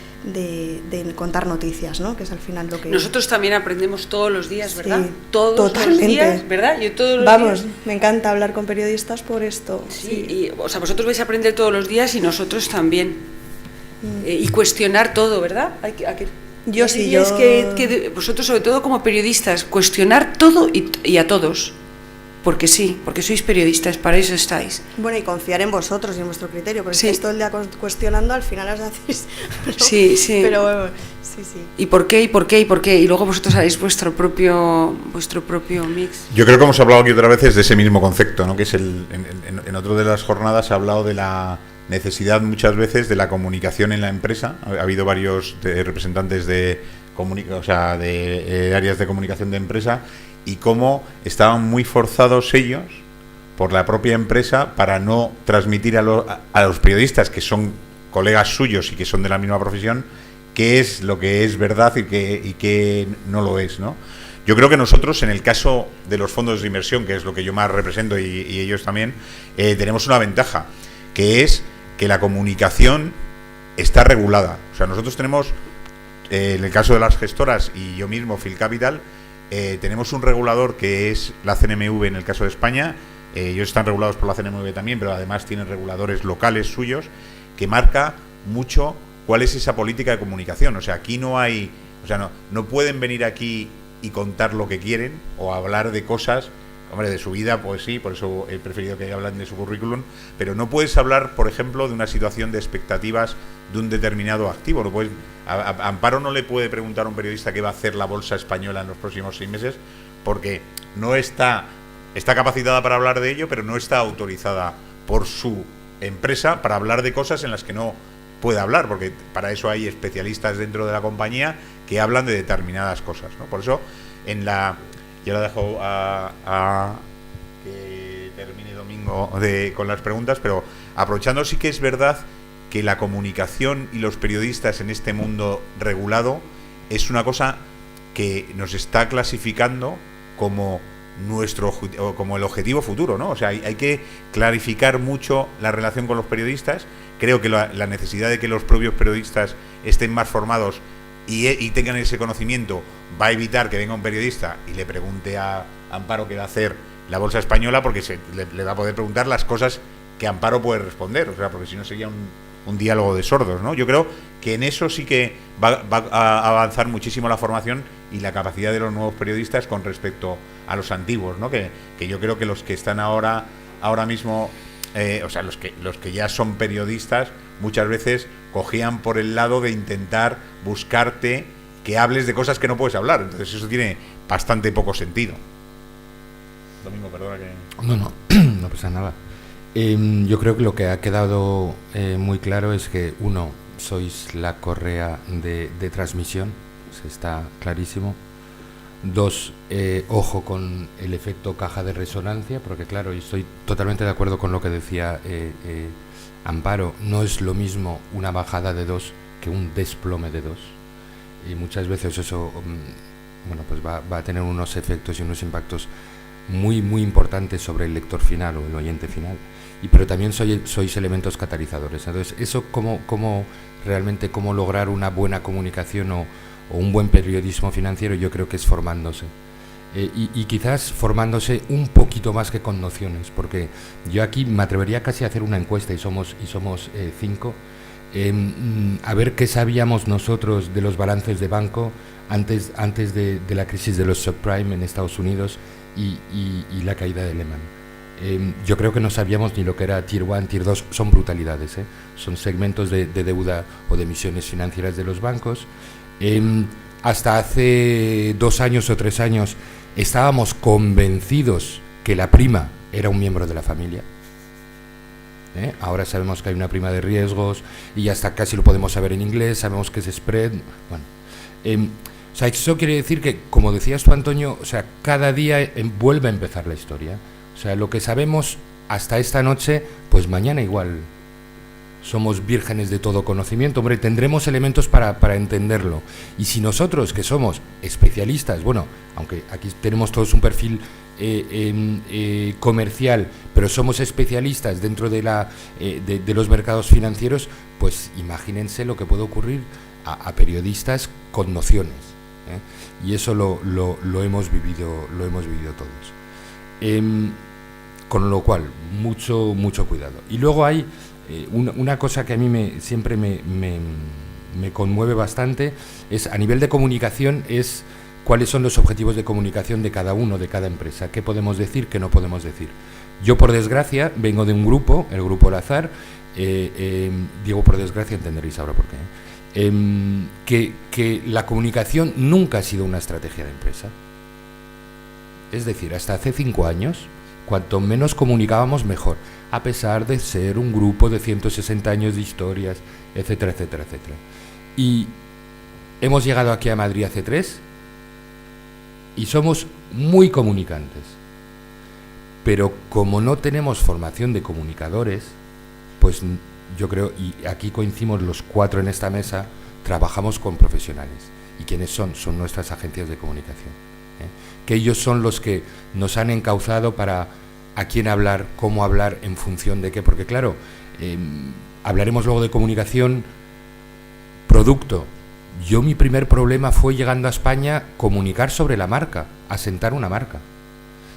contar noticias, ¿no? Que es al final lo que... Nosotros también aprendemos todos los días, ¿verdad? Sí, todos totalmente. los días, ¿verdad? Yo todos los Vamos, días... me encanta hablar con periodistas por esto. Sí, y, o sea, vosotros vais a aprender todos los días y nosotros también. Y cuestionar todo, ¿verdad? Yo sí, diríais que vosotros, sobre todo como periodistas, cuestionar todo y a todos. Porque sí, porque sois periodistas, para eso estáis. Bueno, y confiar en vosotros y en vuestro criterio, porque Sí. si estáis todo el día cuestionando, al final os hacéis... ¿no? Sí, sí. Pero bueno, sí, sí. ¿Y por qué? ¿Y por qué? ¿Y por qué? Y luego vosotros haréis vuestro propio mix. Yo creo que hemos hablado aquí otra vez de ese mismo concepto, ¿no? Que es en otro de las jornadas se ha hablado de la necesidad muchas veces de la comunicación en la empresa. Ha habido varios representantes de áreas de comunicación de empresa, y cómo estaban muy forzados ellos por la propia empresa para no transmitir a los periodistas, que son colegas suyos y que son de la misma profesión, qué es lo que es verdad y qué no lo es, ¿no? Yo creo que nosotros, en el caso de los fondos de inversión, que es lo que yo más represento y ellos también, tenemos una ventaja, que es que la comunicación está regulada. O sea, nosotros tenemos, en el caso de las gestoras y yo mismo, Phil Capital, tenemos un regulador que es la CNMV en el caso de España. Ellos están regulados por la CNMV también, pero además tienen reguladores locales suyos, que marca mucho cuál es esa política de comunicación. O sea, aquí no hay... O sea, no pueden venir aquí y contar lo que quieren o hablar de cosas... Hombre, de su vida, pues sí, por eso he preferido que hablen de su currículum, pero no puedes hablar, por ejemplo, de una situación de expectativas de un determinado activo. No puedes, Amparo no le puede preguntar a un periodista qué va a hacer la bolsa española en los próximos 6 meses, porque no está capacitada para hablar de ello, pero no está autorizada por su empresa para hablar de cosas en las que no puede hablar, porque para eso hay especialistas dentro de la compañía que hablan de determinadas cosas, ¿no? Por eso, yo la dejo a que termine Domingo con las preguntas, pero aprovechando, sí que es verdad que la comunicación y los periodistas en este mundo regulado es una cosa que nos está clasificando como como el objetivo futuro, ¿no? O sea, hay que clarificar mucho la relación con los periodistas. Creo que la necesidad de que los propios periodistas estén más formados y tengan ese conocimiento va a evitar que venga un periodista y le pregunte a Amparo qué va a hacer la bolsa española, porque le va a poder preguntar las cosas que Amparo puede responder, o sea, porque si no sería un diálogo de sordos, ¿no? Yo creo que en eso sí que va a avanzar muchísimo la formación y la capacidad de los nuevos periodistas con respecto a los antiguos, ¿no? Que yo creo que los que están ahora mismo, o sea, los que ya son periodistas, muchas veces cogían por el lado de intentar buscarte que hables de cosas que no puedes hablar. Entonces eso tiene bastante poco sentido. Domingo, perdona que... No pasa nada. Yo creo que lo que ha quedado muy claro es que, uno, sois la correa de transmisión, está clarísimo. Dos, ojo con el efecto caja de resonancia, porque claro, y estoy totalmente de acuerdo con lo que decía Amparo, no es lo mismo una bajada de 2 que un desplome de 2. Y muchas veces eso bueno, pues va a tener unos efectos y unos impactos muy, muy importantes sobre el lector final o el oyente final. Pero también sois elementos catalizadores. Entonces, eso cómo realmente cómo lograr una buena comunicación o un buen periodismo financiero, yo creo que es formándose. y quizás formándose un poquito más que con nociones, porque yo aquí me atrevería casi a hacer una encuesta y somos 5, a ver qué sabíamos nosotros de los balances de banco antes de la crisis de los subprime en Estados Unidos y la caída de Lehman. Yo creo que no sabíamos ni lo que era Tier 1, Tier 2, son brutalidades, son segmentos de deuda o de emisiones financieras de los bancos. Hasta hace 2 años o 3 años estábamos convencidos que la prima era un miembro de la familia. Ahora sabemos que hay una prima de riesgos y hasta casi lo podemos saber en inglés, sabemos que es spread. Bueno, o sea, eso quiere decir que, como decías tú, Antonio, o sea, cada día vuelve a empezar la historia. O sea, lo que sabemos hasta esta noche, pues mañana igual somos vírgenes de todo conocimiento. Hombre, tendremos elementos para entenderlo. Y si nosotros, que somos especialistas, bueno, aunque aquí tenemos todos un perfil comercial, pero somos especialistas dentro de los mercados financieros, pues imagínense lo que puede ocurrir a periodistas con nociones. Y eso lo hemos vivido todos. Con lo cual, mucho cuidado. Y luego hay una cosa que a mí siempre me conmueve bastante, es a nivel de comunicación, es cuáles son los objetivos de comunicación de cada uno, de cada empresa, qué podemos decir, qué no podemos decir. Yo, por desgracia, vengo de un grupo, el Grupo Lazar, digo por desgracia, entenderéis ahora por qué, que la comunicación nunca ha sido una estrategia de empresa. Es decir, hasta hace 5 años, cuanto menos comunicábamos, mejor, a pesar de ser un grupo de 160 años de historias, etcétera, etcétera, etcétera. Y hemos llegado aquí a Madrid hace 3 y somos muy comunicantes. Pero como no tenemos formación de comunicadores, pues yo creo, y aquí coincidimos los 4 en esta mesa, trabajamos con profesionales. ¿Y quiénes son? Son nuestras agencias de comunicación. Que ellos son los que nos han encauzado para a quién hablar, cómo hablar, en función de qué. Porque claro, hablaremos luego de comunicación, producto. Yo mi primer problema fue, llegando a España, comunicar sobre la marca, asentar una marca.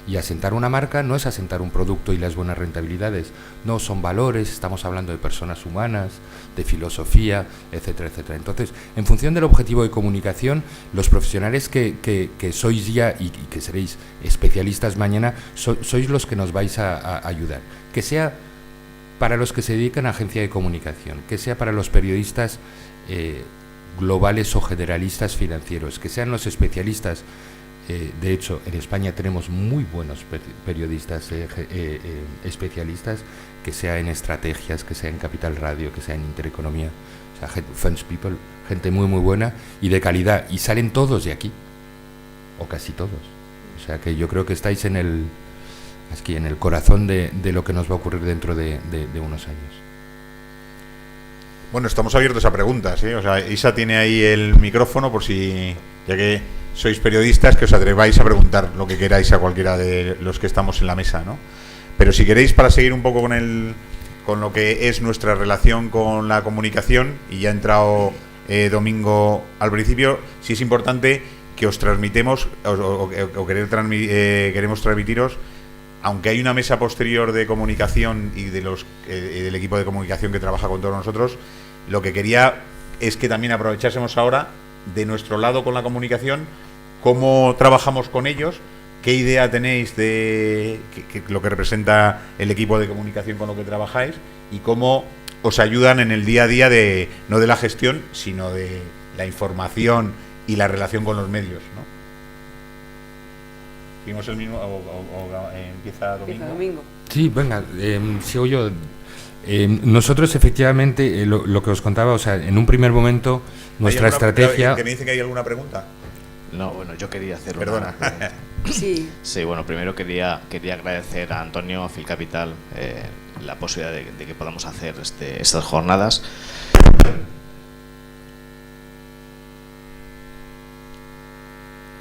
Y asentar una marca no es asentar un producto y las buenas rentabilidades, no, son valores, estamos hablando de personas humanas, de filosofía, etcétera, etcétera. Entonces, en función del objetivo de comunicación, los profesionales que sois ya y que seréis especialistas mañana, sois los que nos vais a ayudar. Que sea para los que se dedican a agencia de comunicación, que sea para los periodistas globales o generalistas financieros, que sean los especialistas. De hecho, en España tenemos muy buenos periodistas especialistas, que sea en estrategias, que sea en Capital Radio, que sea en Intereconomía, o sea, Funds People, gente muy buena y de calidad, y salen todos de aquí, o casi todos. O sea que yo creo que estáis en el corazón de lo que nos va a ocurrir dentro de unos años. Bueno, estamos abiertos a preguntas, ¿eh? O sea, Isa tiene ahí el micrófono por si, ya que sois periodistas, que os atreváis a preguntar lo que queráis a cualquiera de los que estamos en la mesa, ¿no? Pero si queréis, para seguir un poco con lo que es nuestra relación con la comunicación, y ya ha entrado Domingo al principio, sí es importante que os transmitemos queremos transmitiros, aunque hay una mesa posterior de comunicación y del equipo de comunicación que trabaja con todos nosotros, lo que quería es que también aprovechásemos ahora de nuestro lado con la comunicación, cómo trabajamos con ellos, qué idea tenéis de lo que representa el equipo de comunicación con lo que trabajáis y cómo os ayudan en el día a día no de la gestión, sino de la información y la relación con los medios, ¿no? ¿Seguimos el mismo o empieza Domingo? Sí, venga, sigo yo. Nosotros efectivamente, lo que os contaba, o sea, en un primer momento nuestra estrategia... ¿Que me dice que hay alguna pregunta? No, bueno, yo quería hacer Perdona. Sí. Sí, bueno, primero quería agradecer a Antonio, a Phil Capital, la posibilidad de que podamos hacer estas jornadas.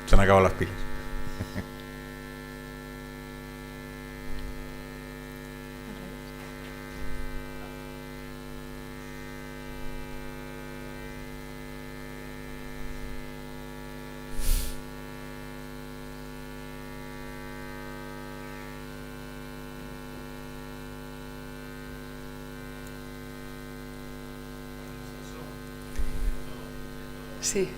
Se han acabado las pilas. Sí.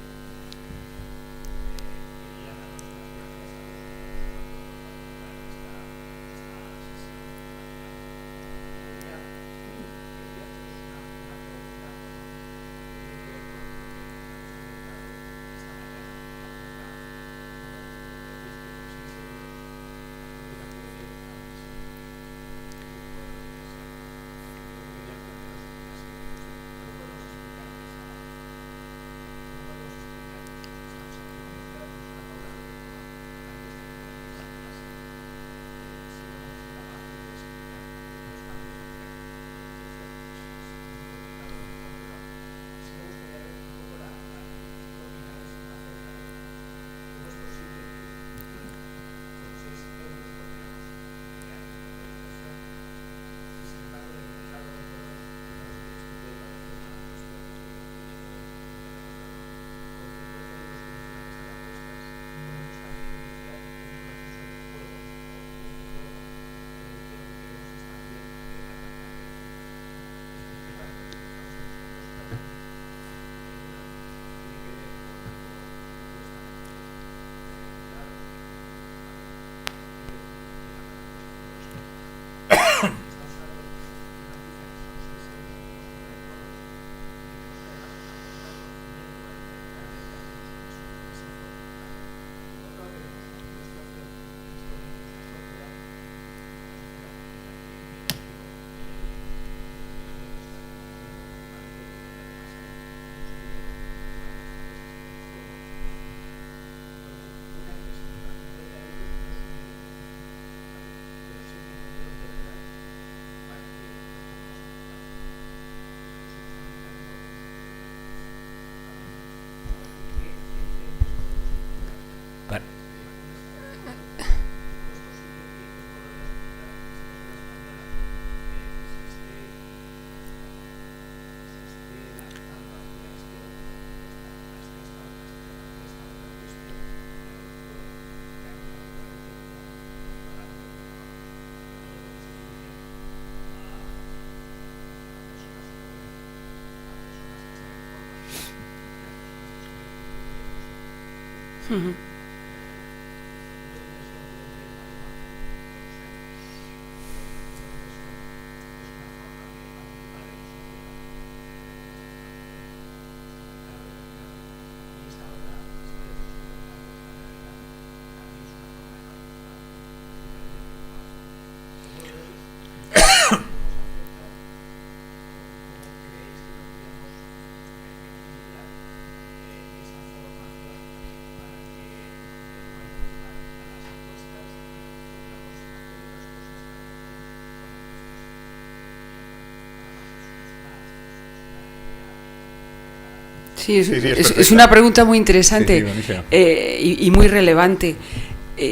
Sí, es una pregunta muy interesante y muy relevante.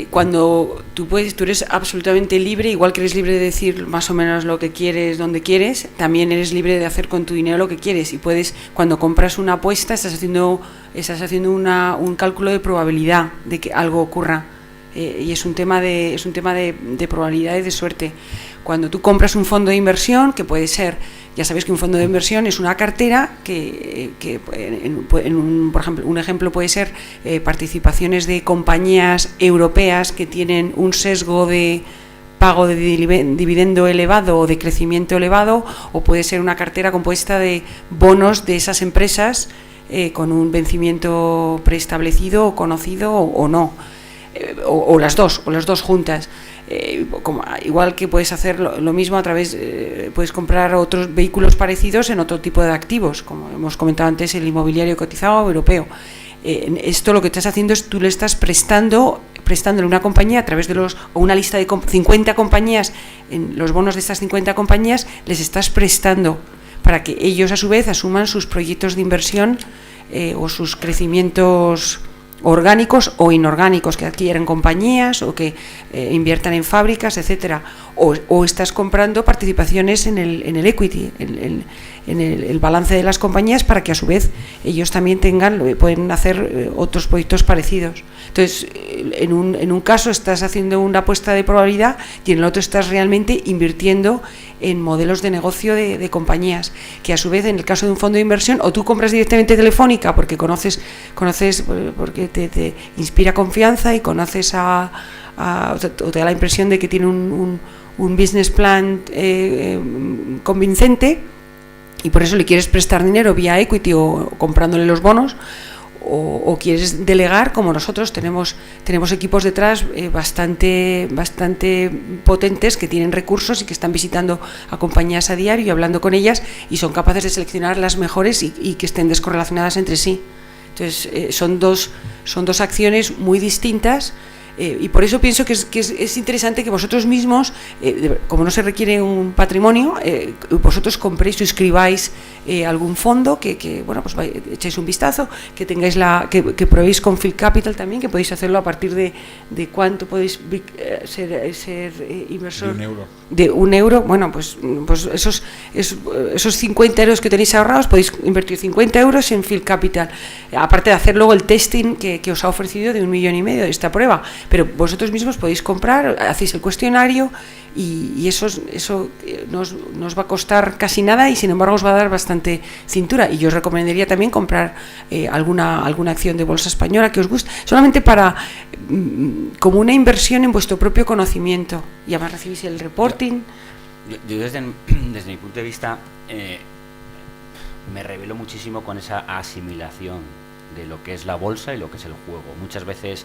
Cuando tú eres absolutamente libre, igual que eres libre de decir más o menos lo que quieres, donde quieres, también eres libre de hacer con tu dinero lo que quieres. Y puedes, cuando compras una apuesta, estás haciendo un cálculo de probabilidad de que algo ocurra. Y es un tema de probabilidad y de suerte. Cuando tú compras un fondo de inversión, que puede ser, ya sabéis que un fondo de inversión es una cartera que por ejemplo, un ejemplo puede ser participaciones de compañías europeas que tienen un sesgo de pago de dividendo elevado o de crecimiento elevado, o puede ser una cartera compuesta de bonos de esas empresas con un vencimiento preestablecido o conocido o no. O las dos juntas. Igual que puedes hacer lo mismo a través, puedes comprar otros vehículos parecidos en otro tipo de activos, como hemos comentado antes, el inmobiliario cotizado europeo. Esto lo que estás haciendo es tú le estás prestándole a una compañía a través de una lista de 50 compañías, en los bonos de estas 50 compañías les estás prestando para que ellos a su vez asuman sus proyectos de inversión o sus crecimientos orgánicos o inorgánicos, que adquieran compañías o que inviertan en fábricas, etcétera, o estás comprando participaciones en el equity, en el balance de las compañías, para que a su vez ellos también pueden hacer otros proyectos parecidos. Entonces, en un caso estás haciendo una apuesta de probabilidad y en el otro estás realmente invirtiendo en modelos de negocio de compañías, que a su vez, en el caso de un fondo de inversión, o tú compras directamente Telefónica porque conoces porque te inspira confianza y conoces o te da la impresión de que tiene un business plan convincente, y por eso le quieres prestar dinero vía equity o comprándole los bonos, o quieres delegar, como nosotros tenemos equipos detrás bastante potentes, que tienen recursos y que están visitando a compañías a diario y hablando con ellas, y son capaces de seleccionar las mejores y que estén descorrelacionadas entre sí. Entonces son dos acciones muy distintas. Y por eso pienso que es interesante que vosotros mismos, como no se requiere un patrimonio, vosotros compréis, suscribáis algún fondo, que bueno, pues echéis un vistazo, que tengáis que probéis con Field Capital también, que podéis hacerlo a partir de cuánto podéis ser inversor. De un euro. Bueno, pues esos 50 euros que tenéis ahorrados, podéis invertir 50 euros en Field Capital, aparte de hacer luego el testing que os ha ofrecido de 1,5 millones de esta prueba. Pero vosotros mismos podéis comprar, hacéis el cuestionario y eso no os va a costar casi nada, y sin embargo os va a dar bastante cintura. Y yo os recomendaría también comprar alguna acción de bolsa española que os guste, solamente como una inversión en vuestro propio conocimiento, y además recibís el reporting. Yo desde mi punto de vista me revelo muchísimo con esa asimilación de lo que es la bolsa y lo que es el juego. Muchas veces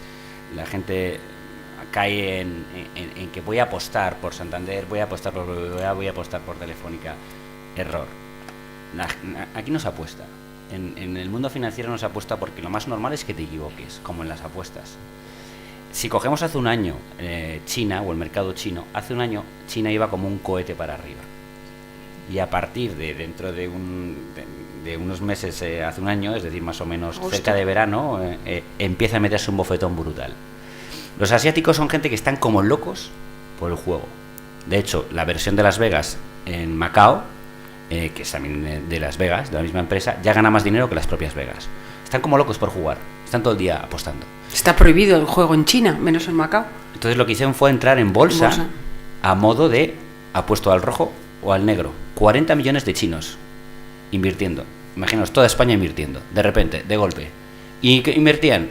la gente cae en que voy a apostar por Santander, voy a apostar por BBVA, voy a apostar por Telefónica. Error. Aquí no se apuesta. En el mundo financiero no se apuesta, porque lo más normal es que te equivoques, como en las apuestas. Si cogemos hace un año China, o el mercado chino, hace un año China iba como un cohete para arriba. Y a partir de dentro de unos meses, hace un año, es decir, más o menos cerca de verano, empieza a meterse un bofetón brutal. Los asiáticos son gente que están como locos por el juego. De hecho, la versión de Las Vegas en Macao, que es también de Las Vegas, de la misma empresa, ya gana más dinero que las propias Vegas. Están como locos por jugar, están todo el día apostando. Está prohibido el juego en China, menos en Macao. Entonces lo que hicieron fue entrar en bolsa a modo de apuesto al rojo o al negro. 40 millones de chinos invirtiendo. Imaginaos, toda España invirtiendo, de repente, de golpe. Y que invertían,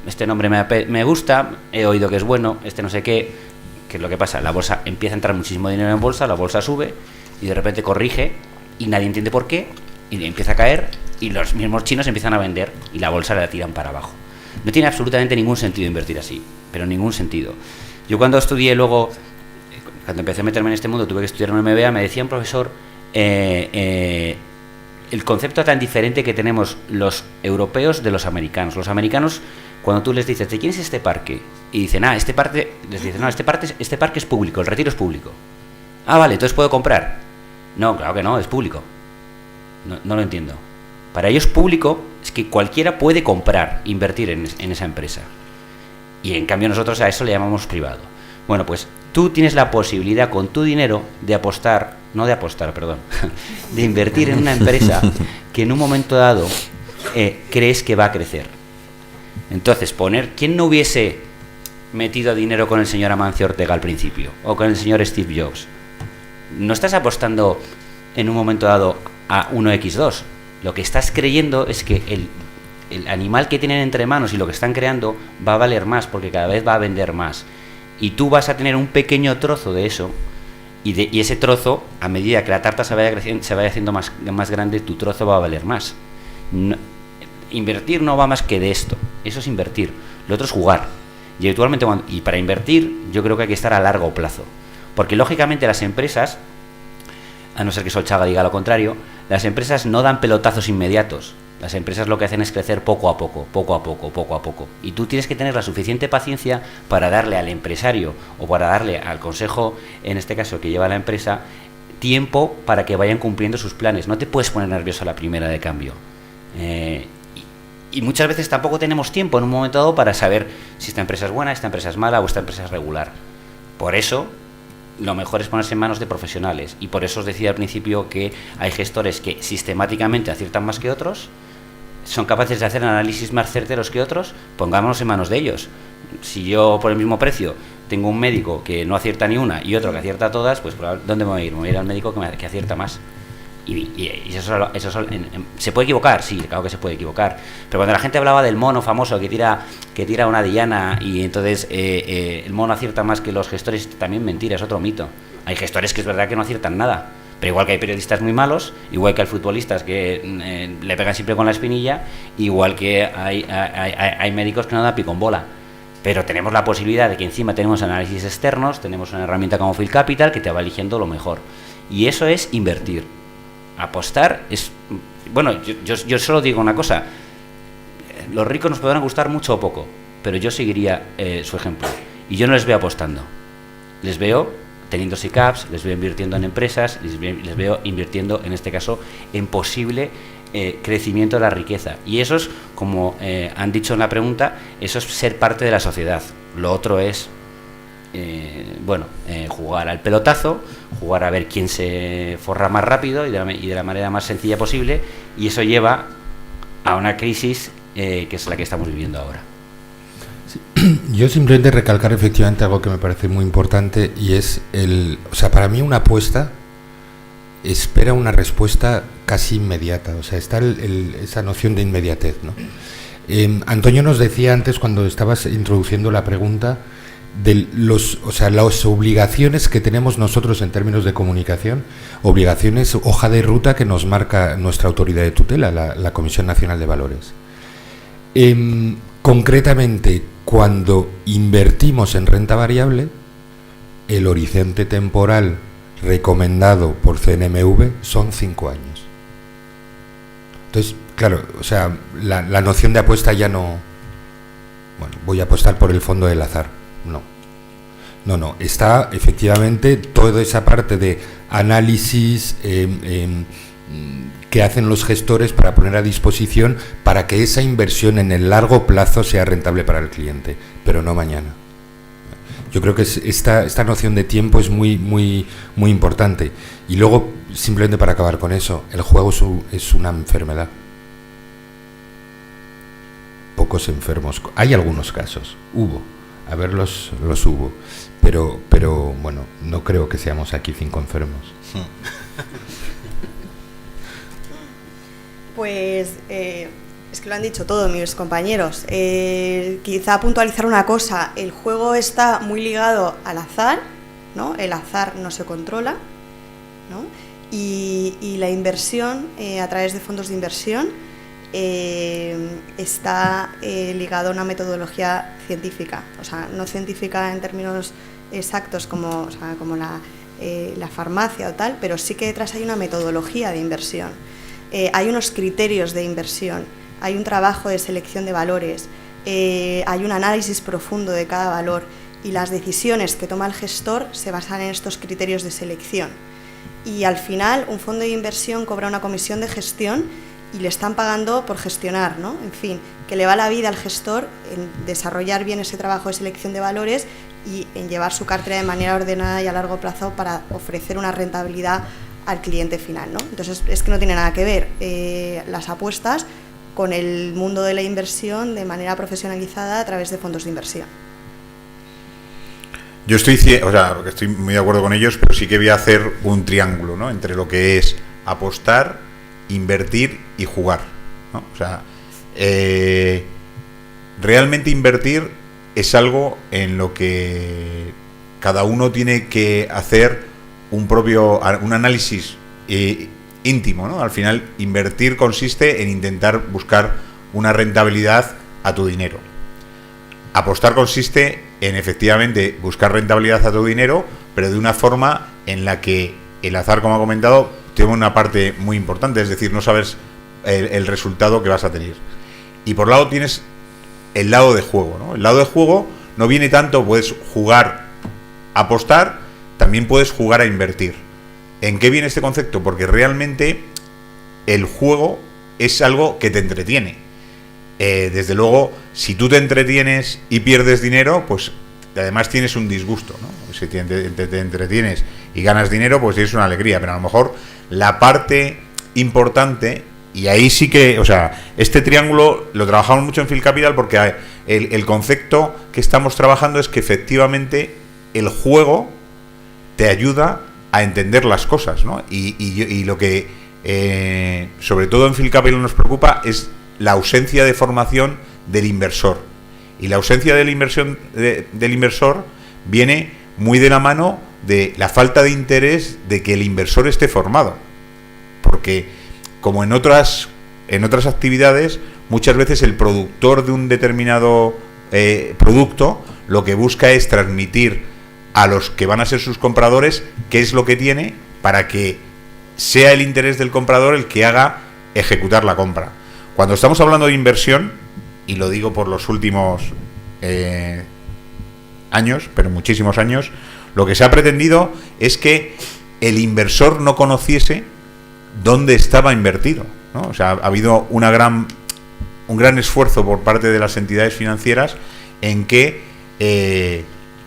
este nombre me gusta, he oído que es bueno, no sé qué es lo que pasa. La bolsa empieza a entrar muchísimo dinero en bolsa, la bolsa sube y de repente corrige y nadie entiende por qué, y empieza a caer, y los mismos chinos empiezan a vender y la bolsa la tiran para abajo. No tiene absolutamente ningún sentido invertir así, pero ningún sentido. Yo cuando estudié luego, cuando empecé a meterme en este mundo, tuve que estudiar un MBA, me decía un profesor el concepto tan diferente que tenemos los europeos de los americanos. Los americanos, cuando tú les dices, ¿de quién es este parque? Y dicen, este parque es público, el retiro es público. Ah, vale, entonces puedo comprar. No, claro que no, es público. No lo entiendo. Para ellos público es que cualquiera puede comprar, invertir en esa empresa. Y en cambio nosotros a eso le llamamos privado. Bueno, pues tú tienes la posibilidad con tu dinero de de invertir en una empresa que en un momento dado crees que va a crecer. Entonces, ¿quién no hubiese metido dinero con el señor Amancio Ortega al principio? O con el señor Steve Jobs. No estás apostando en un momento dado a 1x2. Lo que estás creyendo es que el animal que tienen entre manos y lo que están creando va a valer más, porque cada vez va a vender más. Y tú vas a tener un pequeño trozo de eso, y ese trozo, a medida que la tarta se vaya haciendo más grande, tu trozo va a valer más. Invertir no va más que de esto. Eso es invertir. Lo otro es jugar. Y actualmente, y para invertir, yo creo que hay que estar a largo plazo. Porque lógicamente las empresas, a no ser que Solchaga diga lo contrario, las empresas no dan pelotazos inmediatos. Las empresas lo que hacen es crecer poco a poco. Y tú tienes que tener la suficiente paciencia para darle al empresario o para darle al consejo, en este caso que lleva la empresa, tiempo para que vayan cumpliendo sus planes. No te puedes poner nervioso a la primera de cambio. y muchas veces tampoco tenemos tiempo en un momento dado para saber si esta empresa es buena, esta empresa es mala o esta empresa es regular. Por eso, lo mejor es ponerse en manos de profesionales, y por eso os decía al principio que hay gestores que sistemáticamente aciertan más que otros, son capaces de hacer análisis más certeros que otros. Pongámonos en manos de ellos. Si yo por el mismo precio tengo un médico que no acierta ni una y otro que acierta todas, pues ¿dónde me voy a ir? Me voy a ir al médico que acierta más. Y eso ¿se puede equivocar? Sí, claro que se puede equivocar. Pero cuando la gente hablaba del mono famoso que tira una diana y entonces el mono acierta más que los gestores, también mentira, es otro mito. Hay gestores que es verdad que no aciertan nada, pero igual que hay periodistas muy malos, igual que hay futbolistas que le pegan siempre con la espinilla, igual que hay médicos que no dan pico en bola. Pero tenemos la posibilidad de que encima tenemos análisis externos, tenemos una herramienta como Field Capital que te va eligiendo lo mejor. Y eso es invertir. Apostar es... Bueno, yo solo digo una cosa. Los ricos nos podrán gustar mucho o poco, pero yo seguiría su ejemplo. Y yo no les veo apostando. Les veo teniendo SICAPs, les veo invirtiendo en empresas, les veo invirtiendo, en este caso, en posible crecimiento de la riqueza. Y eso es, como han dicho en la pregunta, eso es ser parte de la sociedad. Lo otro es jugar al pelotazo, jugar a ver quién se forra más rápido y de la manera más sencilla posible, y eso lleva a una crisis que es la que estamos viviendo ahora. Sí. Yo simplemente recalcar efectivamente algo que me parece muy importante, y es para mí una apuesta espera una respuesta casi inmediata, o sea, está esa noción de inmediatez, ¿no? Antonio nos decía antes, cuando estabas introduciendo la pregunta, de las obligaciones que tenemos nosotros en términos de comunicación, obligaciones, hoja de ruta que nos marca nuestra autoridad de tutela, la Comisión Nacional de Valores. Concretamente, cuando invertimos en renta variable, el horizonte temporal recomendado por CNMV son 5 años. Entonces, claro, o sea, la noción de apuesta ya no... Bueno, voy a apostar por el fondo del azar. No, está efectivamente toda esa parte de análisis que hacen los gestores para poner a disposición para que esa inversión en el largo plazo sea rentable para el cliente, pero no mañana. Yo creo que esta noción de tiempo es muy, muy, muy importante. Y luego, simplemente para acabar con eso, el juego es una enfermedad. Pocos enfermos. Hay algunos casos, los hubo, pero bueno, no creo que seamos aquí 5 enfermos. Pues es que lo han dicho todo mis compañeros. Quizá puntualizar una cosa: el juego está muy ligado al azar, ¿no? El azar no se controla, ¿no? Y la inversión a través de fondos de inversión está ligado a una metodología científica, o sea, no científica en términos exactos como la farmacia o tal, pero sí que detrás hay una metodología de inversión, hay unos criterios de inversión, hay un trabajo de selección de valores, hay un análisis profundo de cada valor, y las decisiones que toma el gestor se basan en estos criterios de selección. Y al final un fondo de inversión cobra una comisión de gestión y le están pagando por gestionar, ¿no? En fin, que le va la vida al gestor en desarrollar bien ese trabajo de selección de valores y en llevar su cartera de manera ordenada y a largo plazo para ofrecer una rentabilidad al cliente final, ¿no? Entonces es que no tiene nada que ver las apuestas con el mundo de la inversión de manera profesionalizada a través de fondos de inversión. Yo estoy muy de acuerdo con ellos, pero sí que voy a hacer un triángulo, ¿no? Entre lo que es apostar, invertir y jugar, ¿no? O sea, realmente invertir es algo en lo que cada uno tiene que hacer un análisis íntimo, ¿no? Al final, invertir consiste en intentar buscar una rentabilidad a tu dinero. Apostar consiste en efectivamente buscar rentabilidad a tu dinero, pero de una forma en la que el azar, como ha comentado, tiene una parte muy importante, es decir, no sabes el resultado que vas a tener. Y por un lado tienes el lado de juego, ¿no? El lado de juego no viene tanto, puedes jugar a apostar, también puedes jugar a invertir. ¿En qué viene este concepto? Porque realmente el juego es algo que te entretiene. desde luego, si tú te entretienes y pierdes dinero, pues además tienes un disgusto, ¿no? Si te entretienes y ganas dinero, pues tienes una alegría, pero a lo mejor la parte importante, y ahí sí que, o sea, este triángulo lo trabajamos mucho en Field Capital porque el concepto que estamos trabajando es que efectivamente el juego te ayuda a entender las cosas, ¿no? Y lo que sobre todo en Field Capital nos preocupa es la ausencia de formación del inversor. Y la ausencia de la inversión del inversor viene muy de la mano de la falta de interés de que el inversor esté formado. Porque, como en otras actividades, muchas veces el productor de un determinado producto lo que busca es transmitir a los que van a ser sus compradores qué es lo que tiene para que sea el interés del comprador el que haga ejecutar la compra. Cuando estamos hablando de inversión, y lo digo por los últimos años, pero muchísimos años, lo que se ha pretendido es que el inversor no conociese dónde estaba invertido, ¿no? O sea, ha habido un gran esfuerzo por parte de las entidades financieras en que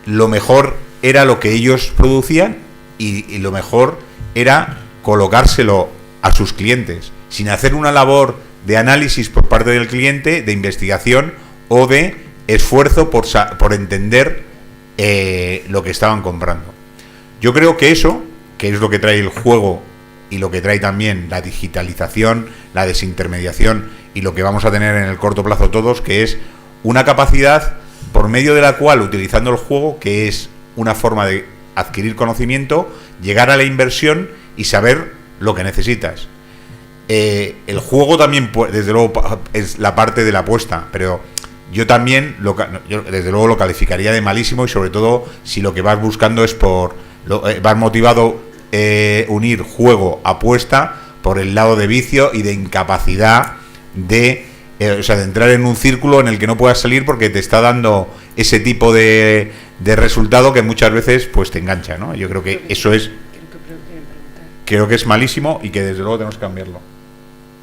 lo mejor era lo que ellos producían y lo mejor era colocárselo a sus clientes, sin hacer una labor de análisis por parte del cliente, de investigación o de esfuerzo por entender lo que estaban comprando. Yo creo que eso, que es lo que trae el juego y lo que trae también la digitalización, la desintermediación y lo que vamos a tener en el corto plazo todos, que es una capacidad por medio de la cual, utilizando el juego, que es una forma de adquirir conocimiento, llegar a la inversión y saber lo que necesitas. El juego también, desde luego, es la parte de la apuesta, pero yo también, yo desde luego lo calificaría de malísimo, y sobre todo si lo que vas buscando es vas motivado unir juego, apuesta, por el lado de vicio y de incapacidad de entrar en un círculo en el que no puedas salir porque te está dando ese tipo de resultado que muchas veces pues te engancha, ¿no? Yo creo que eso es, creo que es malísimo y que desde luego tenemos que cambiarlo.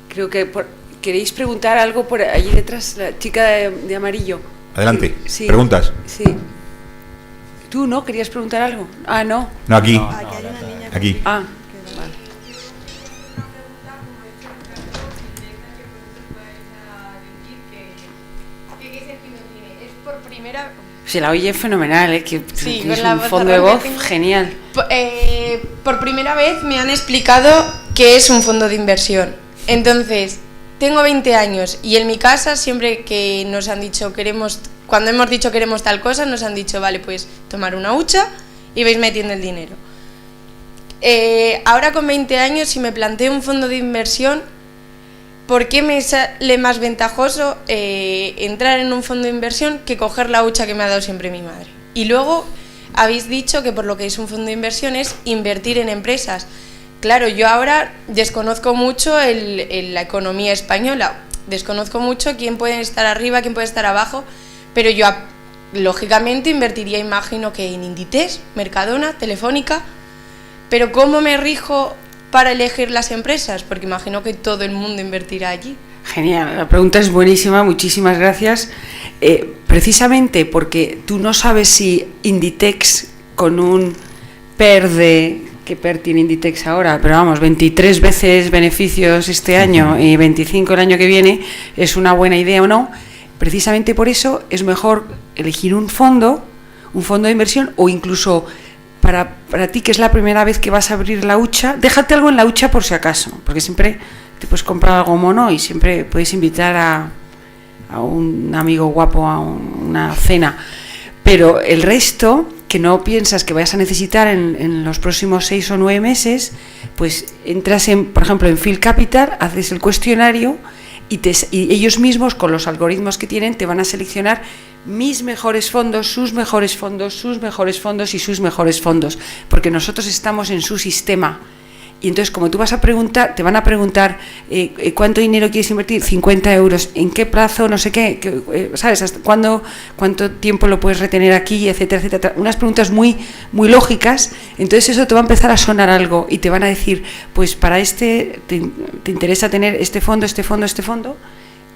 Creo que queréis preguntar algo por allí detrás, la chica de amarillo. Adelante, sí, preguntas. Sí. ¿Tú no querías preguntar algo? Ah, no. No, aquí. Aquí hay una niña. Aquí. Ah, Vale. Por primera se la oye fenomenal, que sí, tienes con la un voz fondo de voz genial. Por primera vez me han explicado qué es un fondo de inversión. Entonces, tengo 20 años y en mi casa siempre que nos han dicho cuando hemos dicho queremos tal cosa, nos han dicho, vale, pues tomar una hucha y vais metiendo el dinero. Ahora con 20 años, si me planteo un fondo de inversión, ¿por qué me sale más ventajoso entrar en un fondo de inversión que coger la hucha que me ha dado siempre mi madre? Y luego habéis dicho que por lo que es un fondo de inversión es invertir en empresas. Claro, yo ahora desconozco mucho la economía española, desconozco mucho quién puede estar arriba, quién puede estar abajo, pero yo lógicamente invertiría, imagino que en Inditex, Mercadona, Telefónica, pero ¿cómo me rijo para elegir las empresas? Porque imagino que todo el mundo invertirá allí. Genial, la pregunta es buenísima, muchísimas gracias. Precisamente porque tú no sabes si Inditex con un PER ¿qué PER tiene Inditex ahora? Pero vamos, 23 veces beneficios este año y 25 el año que viene, ¿es una buena idea o no? Precisamente por eso es mejor elegir un fondo de inversión, o incluso para ti, que es la primera vez que vas a abrir la hucha, déjate algo en la hucha por si acaso, porque siempre te puedes comprar algo mono y siempre puedes invitar a un amigo guapo a una cena, pero el resto que no piensas que vayas a necesitar en los próximos 6 o 9 meses, pues entras por ejemplo en Field Capital, haces el cuestionario y ellos mismos, con los algoritmos que tienen, te van a seleccionar mis mejores fondos, sus mejores fondos, sus mejores fondos y sus mejores fondos, porque nosotros estamos en su sistema. Y entonces, como tú vas a preguntar, te van a preguntar ¿cuánto dinero quieres invertir? 50 euros, ¿en qué plazo? No sé qué, ¿sabes? ¿Hasta cuánto tiempo lo puedes retener aquí? Etcétera, etcétera. Unas preguntas muy, muy lógicas. Entonces eso te va a empezar a sonar algo y te van a decir, pues para te interesa tener este fondo,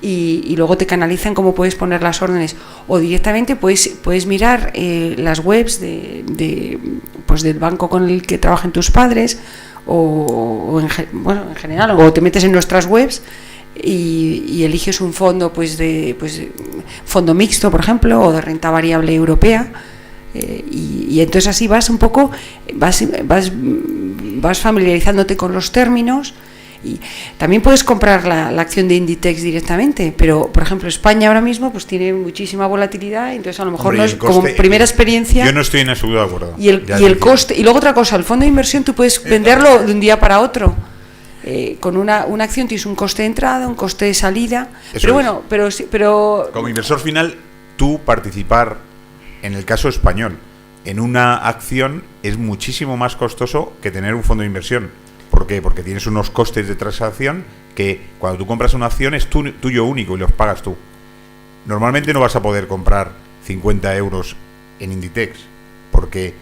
y luego te canalizan cómo puedes poner las órdenes, o directamente puedes mirar las webs pues del banco con el que trabajan tus padres, o en general, o te metes en nuestras webs y eliges un fondo pues fondo mixto, por ejemplo, o de renta variable europea, y entonces así vas un poco, vas familiarizándote con los términos. Y también puedes comprar la acción de Inditex directamente, pero por ejemplo España ahora mismo pues tiene muchísima volatilidad, entonces a lo mejor no es como primera experiencia. Yo no estoy en absoluto de acuerdo. Y el coste, y luego otra cosa, el fondo de inversión tú puedes venderlo de un día para otro. Con una acción tienes un coste de entrada, un coste de salida. Eso pero bueno, pero como inversor final, tú participar, en el caso español, en una acción es muchísimo más costoso que tener un fondo de inversión. ¿Por qué? Porque tienes unos costes de transacción que cuando tú compras una acción es tuyo único y los pagas tú. Normalmente no vas a poder comprar 50 euros en Inditex porque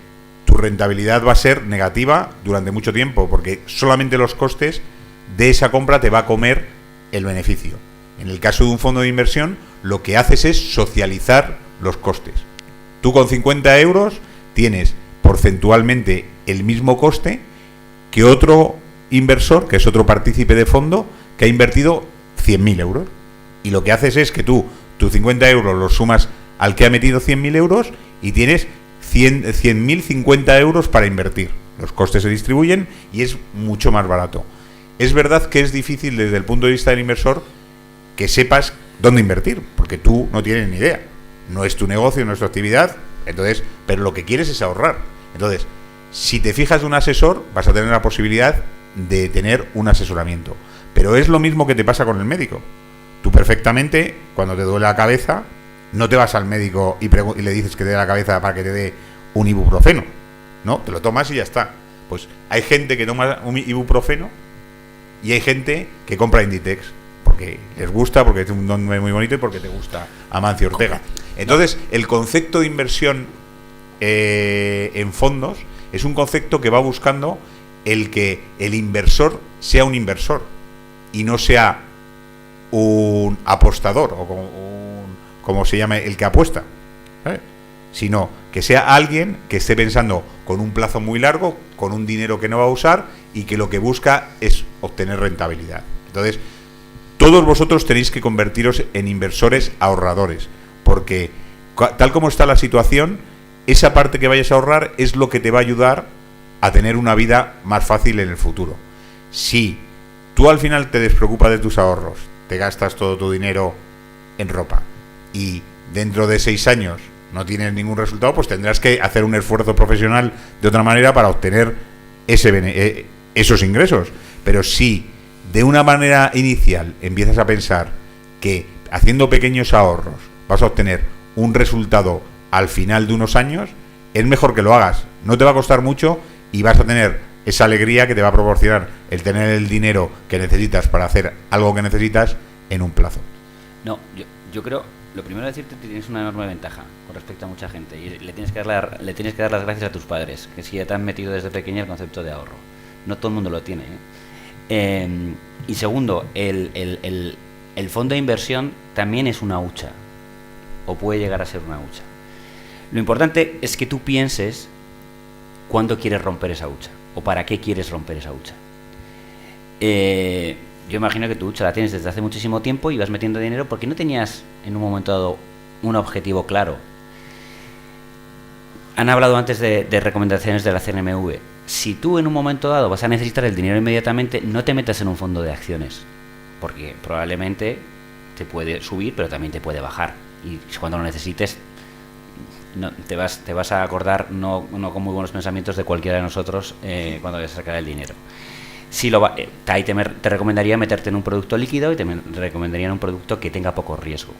tu rentabilidad va a ser negativa durante mucho tiempo, porque solamente los costes de esa compra te va a comer el beneficio. En el caso de un fondo de inversión, lo que haces es socializar los costes. Tú con 50 euros tienes porcentualmente el mismo coste que otro inversor, que es otro partícipe de fondo, que ha invertido 100.000 euros. Y lo que haces es que tus 50 euros los sumas al que ha metido 100.000 euros y tienes 100.050 euros para invertir. Los costes se distribuyen y es mucho más barato. Es verdad que es difícil desde el punto de vista del inversor que sepas dónde invertir, porque tú no tienes ni idea. No es tu negocio, no es tu actividad, entonces, pero lo que quieres es ahorrar. Entonces, si te fijas de un asesor, vas a tener la posibilidad de tener un asesoramiento. Pero es lo mismo que te pasa con el médico. Tú perfectamente, cuando te duele la cabeza, no te vas al médico y le dices que te dé la cabeza para que te dé un ibuprofeno. No, te lo tomas y ya está. Pues hay gente que toma un ibuprofeno y hay gente que compra Inditex porque les gusta, porque es un nombre muy bonito y porque te gusta Amancio Ortega. Entonces, el concepto de inversión en fondos es un concepto que va buscando el que el inversor sea un inversor y no sea un apostador o como se llama el que apuesta, ¿sabes? Sino que sea alguien que esté pensando con un plazo muy largo, con un dinero que no va a usar y que lo que busca es obtener rentabilidad. Entonces, todos vosotros tenéis que convertiros en inversores ahorradores, porque tal como está la situación, esa parte que vayas a ahorrar es lo que te va a ayudar a tener una vida más fácil en el futuro. Si tú al final te despreocupas de tus ahorros, te gastas todo tu dinero en ropa y dentro de 6 años no tienes ningún resultado, pues tendrás que hacer un esfuerzo profesional de otra manera para obtener esos ingresos. Pero si de una manera inicial empiezas a pensar que haciendo pequeños ahorros vas a obtener un resultado al final de unos años, es mejor que lo hagas. No te va a costar mucho y vas a tener esa alegría que te va a proporcionar el tener el dinero que necesitas para hacer algo que necesitas en un plazo. No, yo creo, lo primero es decirte que tienes una enorme ventaja con respecto a mucha gente y le tienes que dar las gracias a tus padres, que sí te han metido desde pequeña el concepto de ahorro. No todo el mundo lo tiene, ¿eh? Y segundo, el fondo de inversión también es una hucha, o puede llegar a ser una hucha. Lo importante es que tú pienses cuándo quieres romper esa hucha o para qué quieres romper esa hucha. Yo imagino que tu hucha la tienes desde hace muchísimo tiempo y vas metiendo dinero porque no tenías en un momento dado un objetivo claro. Han hablado antes de recomendaciones de la CNMV. Si tú en un momento dado vas a necesitar el dinero inmediatamente, no te metas en un fondo de acciones, porque probablemente te puede subir, pero también te puede bajar. Y cuando lo necesites, no, te vas a acordar no con muy buenos pensamientos de cualquiera de nosotros cuando vayas a sacar el dinero. Ahí te recomendaría meterte en un producto líquido y te recomendaría en un producto que tenga poco riesgo.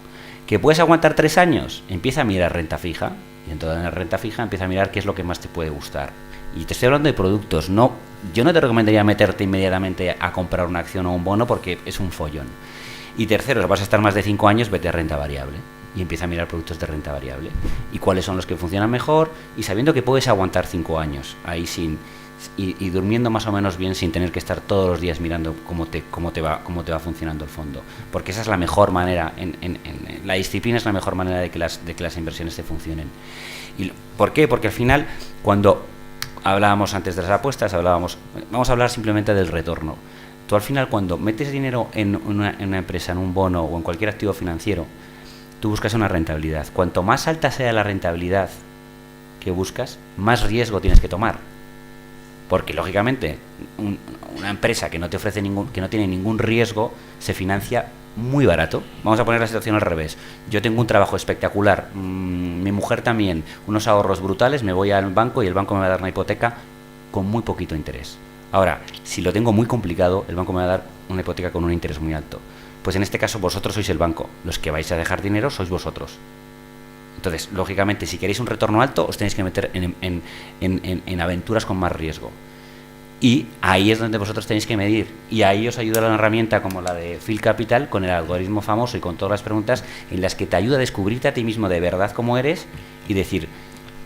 ¿Que puedes aguantar 3 años? Empieza a mirar renta fija, y en toda la renta fija empieza a mirar qué es lo que más te puede gustar. Y te estoy hablando de productos, yo no te recomendaría meterte inmediatamente a comprar una acción o un bono porque es un follón. Y tercero, si vas a estar más de 5 años, vete a renta variable y empieza a mirar productos de renta variable y cuáles son los que funcionan mejor, y sabiendo que puedes aguantar 5 años ahí sin y durmiendo más o menos bien sin tener que estar todos los días mirando cómo te va funcionando el fondo, porque esa es la mejor manera, la disciplina es la mejor manera de que las inversiones te funcionen. ¿Y por qué? Porque al final, cuando hablábamos antes de las apuestas, vamos a hablar simplemente del retorno. Tú al final, cuando metes dinero en una empresa, en un bono o en cualquier activo financiero, tú buscas una rentabilidad. Cuanto más alta sea la rentabilidad que buscas, más riesgo tienes que tomar. Porque lógicamente una empresa que no te ofrece que no tiene ningún riesgo se financia muy barato. Vamos a poner la situación al revés. Yo tengo un trabajo espectacular, mi mujer también, unos ahorros brutales, me voy al banco y el banco me va a dar una hipoteca con muy poquito interés. Ahora, si lo tengo muy complicado, el banco me va a dar una hipoteca con un interés muy alto. Pues en este caso vosotros sois el banco, los que vais a dejar dinero sois vosotros. Entonces, lógicamente, si queréis un retorno alto, os tenéis que meter en aventuras con más riesgo. Y ahí es donde vosotros tenéis que medir. Y ahí os ayuda una herramienta como la de Phil Capital, con el algoritmo famoso y con todas las preguntas en las que te ayuda a descubrirte a ti mismo de verdad cómo eres y decir,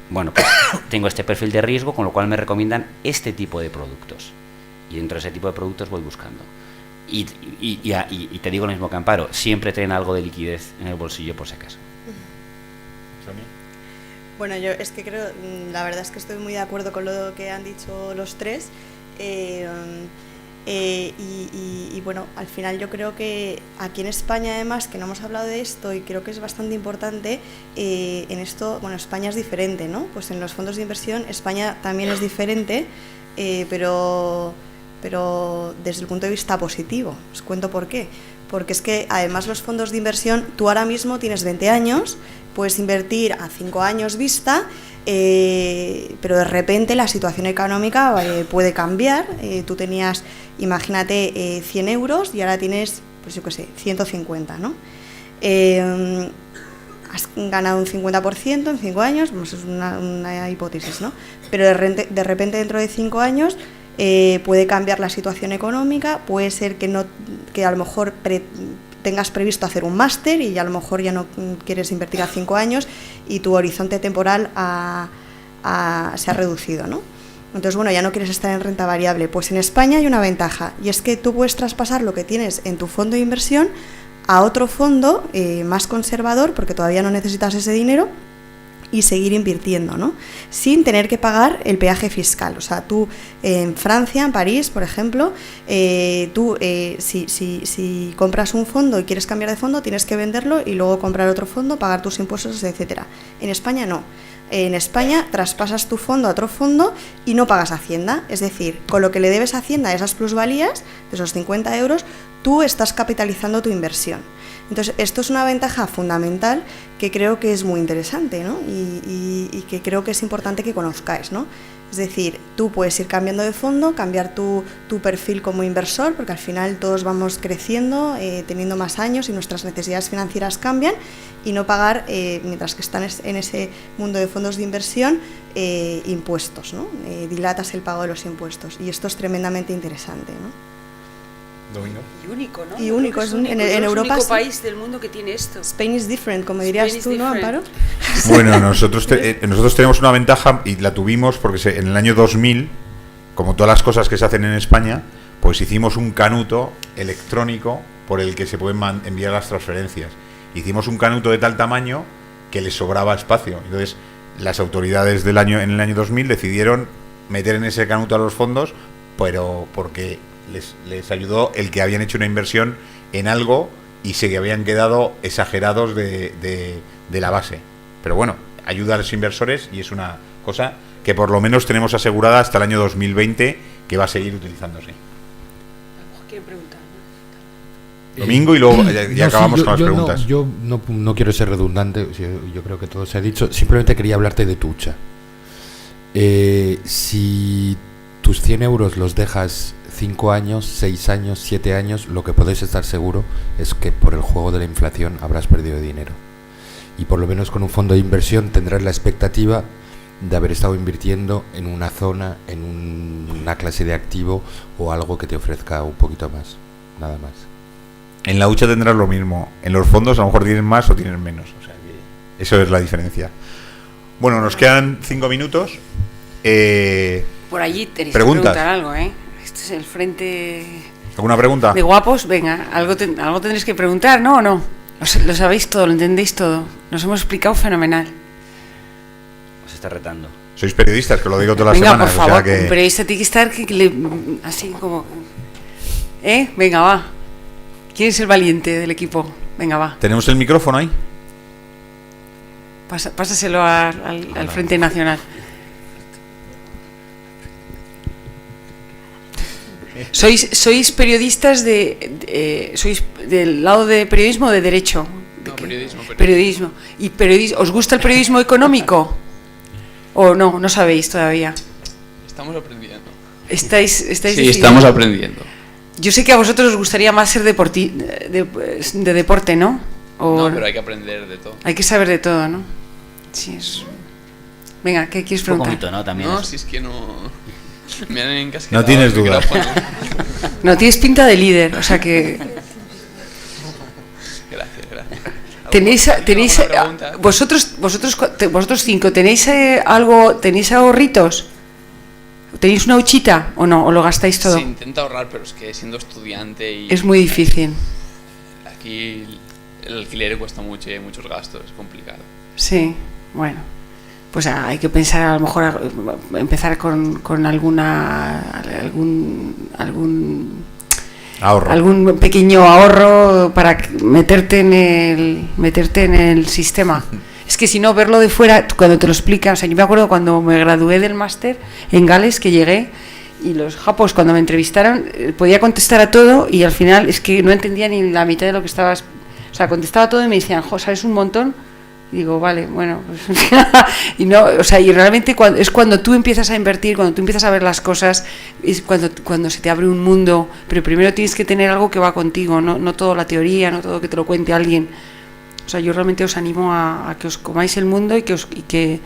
bueno, pues tengo este perfil de riesgo, con lo cual me recomiendan este tipo de productos. Y dentro de ese tipo de productos voy buscando. Y te digo lo mismo que Amparo, siempre ten algo de liquidez en el bolsillo por si acaso. Bueno, yo es que creo, la verdad es que estoy muy de acuerdo con lo que han dicho los tres. Y bueno, al final yo creo que aquí en España, además, que no hemos hablado de esto y creo que es bastante importante, en esto, bueno, España es diferente, ¿no? Pues en los fondos de inversión España también es diferente, pero desde el punto de vista positivo. Os cuento por qué. Porque es que además los fondos de inversión, tú ahora mismo tienes 20 años, puedes invertir a 5 años vista, pero de repente la situación económica puede cambiar. Tú tenías, imagínate, 100 euros y ahora tienes, pues yo qué sé, 150, ¿no? Has ganado un 50% en 5 años, pues es una hipótesis, ¿no? Pero de repente dentro de 5 años puede cambiar la situación económica, puede ser que a lo mejor tengas previsto hacer un máster y a lo mejor ya no quieres invertir a 5 años y tu horizonte temporal se ha reducido, ¿no? Entonces, bueno, ya no quieres estar en renta variable. Pues en España hay una ventaja y es que tú puedes traspasar lo que tienes en tu fondo de inversión a otro fondo más conservador, porque todavía no necesitas ese dinero, y seguir invirtiendo, ¿no? Sin tener que pagar el peaje fiscal. O sea, tú en Francia, en París, por ejemplo, si compras un fondo y quieres cambiar de fondo, tienes que venderlo y luego comprar otro fondo, pagar tus impuestos, etcétera. En España no. En España traspasas tu fondo a otro fondo y no pagas Hacienda. Es decir, con lo que le debes a Hacienda, esas plusvalías, de esos 50 euros, tú estás capitalizando tu inversión. Entonces, esto es una ventaja fundamental que creo que es muy interesante, ¿no? Y que creo que es importante que conozcáis, ¿no? Es decir, tú puedes ir cambiando de fondo, cambiar tu perfil como inversor, porque al final todos vamos creciendo, teniendo más años y nuestras necesidades financieras cambian, y no pagar, mientras que están en ese mundo de fondos de inversión, impuestos, ¿no? Dilatas el pago de los impuestos, y esto es tremendamente interesante, ¿no? Domingo. Y único, ¿no? Y único, es único. En Europa es el único sí. País del mundo que tiene esto. Spain is different, como dirías tú, ¿no, Amparo? Bueno, nosotros tenemos una ventaja y la tuvimos porque en el año 2000, como todas las cosas que se hacen en España, pues hicimos un canuto electrónico por el que se pueden enviar las transferencias. Hicimos un canuto de tal tamaño que les sobraba espacio. Entonces, las autoridades en el año 2000 decidieron meter en ese canuto a los fondos, pero porque les ayudó el que habían hecho una inversión en algo y se habían quedado exagerados de la base. Pero bueno, ayuda a los inversores y es una cosa que por lo menos tenemos asegurada hasta el año 2020 que va a seguir utilizándose. ¿Quién pregunta? Domingo y luego ya acabamos con las preguntas. Yo no quiero ser redundante, yo creo que todo se ha dicho. Simplemente quería hablarte de Tucha. Si tus 100 euros los dejas 5 años, 6 años, 7 años, lo que podéis estar seguro es que por el juego de la inflación habrás perdido dinero. Y por lo menos con un fondo de inversión tendrás la expectativa de haber estado invirtiendo en una zona, en una clase de activo o algo que te ofrezca un poquito más, nada más. En la hucha tendrás lo mismo. En los fondos a lo mejor tienes más o tienes menos. O sea que eso es la diferencia. Bueno, nos quedan 5 minutos. Por allí tenéis ¿Preguntas? que preguntar algo, ¿eh? Este es el frente ¿Alguna pregunta? de guapos. Venga, algo tendréis que preguntar, ¿no o no? Lo sabéis todo, lo entendéis todo. Nos hemos explicado fenomenal. Os está retando. Sois periodistas, que lo digo todas las Venga, semanas. por favor, o sea que... un periodista tiene que estar así como... Venga, va. ¿Quién es el valiente del equipo? Venga, va. ¿Tenemos el micrófono ahí? Pásaselo al Frente Nacional. ¿Sois periodistas sois del lado de periodismo o de derecho? No, periodismo. Periodismo. ¿Y os gusta el periodismo económico? ¿O no sabéis todavía? Estamos aprendiendo. ¿Estáis Sí, decidiendo? estamos aprendiendo. Yo sé que a vosotros os gustaría más ser de deporte, ¿no? No, pero hay que aprender de todo. Hay que saber de todo, ¿no? Sí, es... Venga, ¿qué quieres Un poco preguntar? mito, ¿no? También No, es- si es que no... Me han encasquetado No tienes el duda. micrófono. No, tienes pinta de líder, o sea que... Gracias. ¿Tenéis ¿Alguna pregunta? vosotros 5 tenéis ahorritos? ¿Tenéis una huchita o no? ¿O lo gastáis todo? Se intenta ahorrar, pero es que siendo estudiante y... Es muy difícil. Aquí el alquiler cuesta mucho y hay muchos gastos, es complicado. Sí, bueno. Pues hay que pensar a lo mejor empezar con algún Ahorro. algún pequeño ahorro para meterte en el sistema. Es que si no, verlo de fuera, cuando te lo explican, o sea, yo me acuerdo cuando me gradué del máster en Gales, que llegué, y los japos cuando me entrevistaron, podía contestar a todo, y al final es que no entendía ni la mitad de lo que estabas, o sea, contestaba todo y me decían, ¿sabes un montón? Y digo, vale, bueno, pues, y no, o sea, y realmente es cuando tú empiezas a invertir, cuando tú empiezas a ver las cosas, es cuando se te abre un mundo, pero primero tienes que tener algo que va contigo, no todo la teoría, no todo que te lo cuente alguien. O sea, yo realmente os animo a que os comáis el mundo y que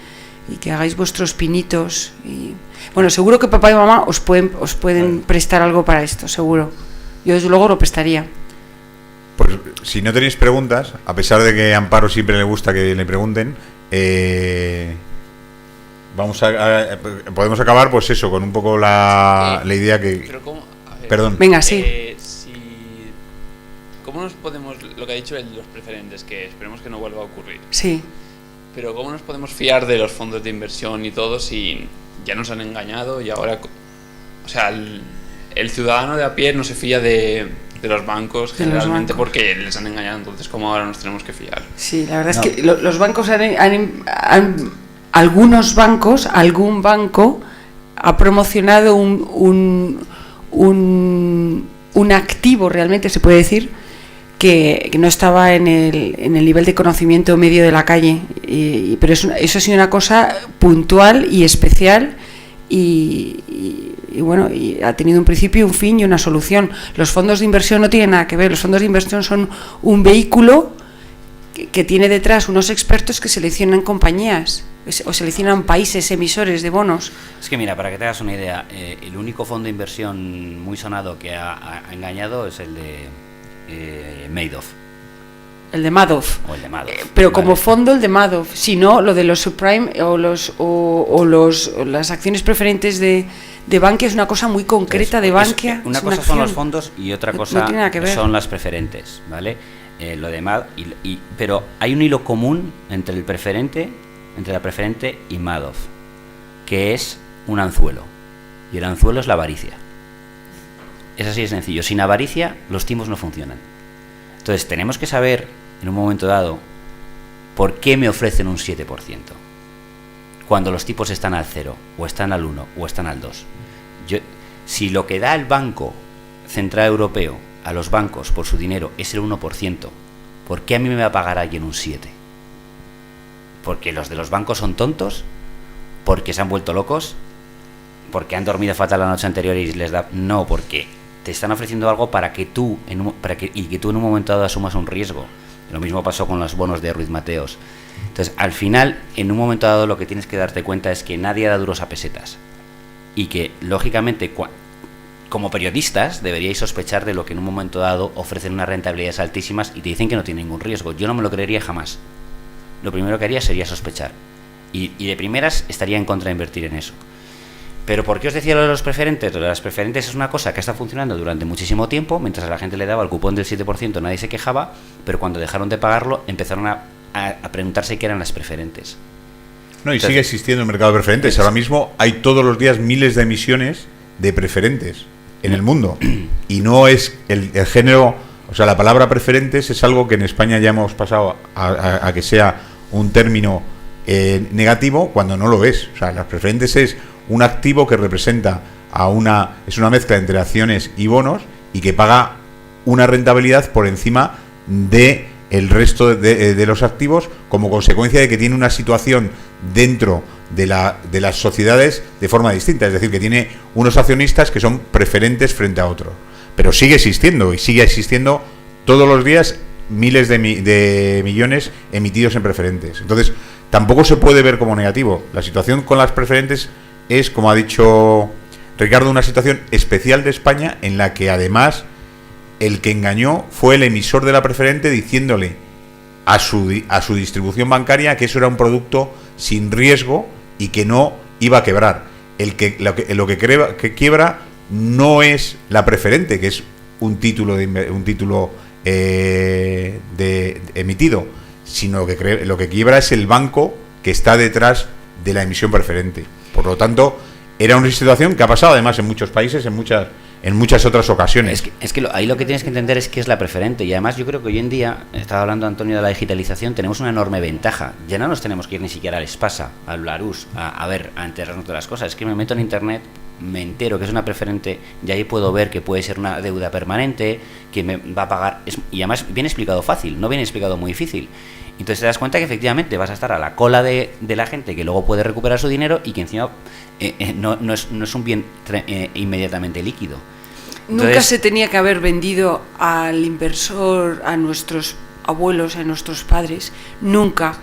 hagáis vuestros pinitos. Y, bueno, seguro que papá y mamá os pueden prestar algo para esto, seguro. Yo desde luego lo prestaría. Pues si no tenéis preguntas, a pesar de que a Amparo siempre le gusta que le pregunten, podemos acabar pues eso, con un poco la idea que... Pero ¿cómo? A ver, Perdón. Venga, sí. ¿Cómo nos podemos, lo que ha dicho los preferentes, que esperemos que no vuelva a ocurrir, Sí. pero cómo nos podemos fiar de los fondos de inversión y todo si ya nos han engañado y ahora, o sea, el ciudadano de a pie no se fía de los bancos De los generalmente bancos. porque les han engañado, entonces ¿cómo ahora nos tenemos que fiar? Sí, la verdad es que los bancos algún banco ha promocionado un activo, realmente se puede decir, que no estaba en el nivel de conocimiento medio de la calle, pero eso ha sido una cosa puntual y especial y bueno, y ha tenido un principio, un fin y una solución. Los fondos de inversión no tienen nada que ver, los fondos de inversión son un vehículo que tiene detrás unos expertos que seleccionan compañías o seleccionan países emisores de bonos. Es que mira, para que te hagas una idea, el único fondo de inversión muy sonado que ha engañado es el de Madoff. El de Madoff. O el de Madoff. Pero Vale. como fondo el de Madoff, si no lo de los subprime o las acciones preferentes de Bankia es una cosa muy concreta de Bankia. Una es cosa son los acción. fondos y otra No cosa tiene nada que ver. son las preferentes, ¿vale? Lo de pero hay un hilo común entre la preferente y Madoff, que es un anzuelo, y el anzuelo es la avaricia. Es así de sencillo. Sin avaricia los timos no funcionan. Entonces tenemos que saber en un momento dado por qué me ofrecen un 7% cuando los tipos están al 0 o están al 1 o están al 2. Si lo que da el Banco Central Europeo a los bancos por su dinero es el 1%, ¿por qué a mí me va a pagar alguien un 7%? ¿Porque los de los bancos son tontos? ¿Porque se han vuelto locos? ¿Porque han dormido fatal la noche anterior y les da...? No, porque te están ofreciendo algo para que tú en un momento dado asumas un riesgo. Lo mismo pasó con los bonos de Ruiz Mateos. Entonces, al final, en un momento dado lo que tienes que darte cuenta es que nadie da duros a pesetas. Y que, lógicamente, como periodistas, deberíais sospechar de lo que en un momento dado ofrecen unas rentabilidades altísimas y te dicen que no tiene ningún riesgo. Yo no me lo creería jamás. Lo primero que haría sería sospechar. Y de primeras estaría en contra de invertir en eso. Pero ¿por qué os decía lo de los preferentes? Lo de las preferentes es una cosa que está funcionando durante muchísimo tiempo, mientras a la gente le daba el cupón del 7% nadie se quejaba, pero cuando dejaron de pagarlo empezaron a preguntarse qué eran las preferentes. No, y Entonces, sigue existiendo el mercado de preferentes. Ahora mismo hay todos los días miles de emisiones de preferentes en el mundo. Y no es el género, o sea, la palabra preferentes es algo que en España ya hemos pasado a que sea un término negativo cuando no lo es. O sea, las preferentes es un activo que representa es una mezcla entre acciones y bonos y que paga una rentabilidad por encima de el resto de los activos, como consecuencia de que tiene una situación dentro de las sociedades de forma distinta, es decir, que tiene unos accionistas que son preferentes frente a otros, pero sigue existiendo y sigue existiendo todos los días miles de millones emitidos en preferentes. Entonces tampoco se puede ver como negativo. La situación con las preferentes es, como ha dicho Ricardo, una situación especial de España, en la que además el que engañó fue el emisor de la preferente, diciéndole a su distribución bancaria que eso era un producto sin riesgo y que no iba a quebrar. Lo que quiebra no es la preferente, que es un título emitido, sino que lo que quiebra es el banco que está detrás de la emisión preferente. Por lo tanto, era una situación que ha pasado además en muchos países, en muchas otras ocasiones. Ahí lo que tienes que entender es qué es la preferente. Y además yo creo que hoy en día, estaba hablando Antonio de la digitalización, tenemos una enorme ventaja. Ya no nos tenemos que ir ni siquiera al Espasa, al Larus, a enterarnos de las cosas. Es que me meto en internet, me entero que es una preferente y ahí puedo ver que puede ser una deuda permanente, que me va a pagar. Y además viene explicado fácil, no viene explicado muy difícil. Entonces te das cuenta que efectivamente vas a estar a la cola de la gente que luego puede recuperar su dinero y que encima no es un bien inmediatamente líquido. Nunca Entonces, se tenía que haber vendido al inversor, a nuestros abuelos, a nuestros padres. Nunca.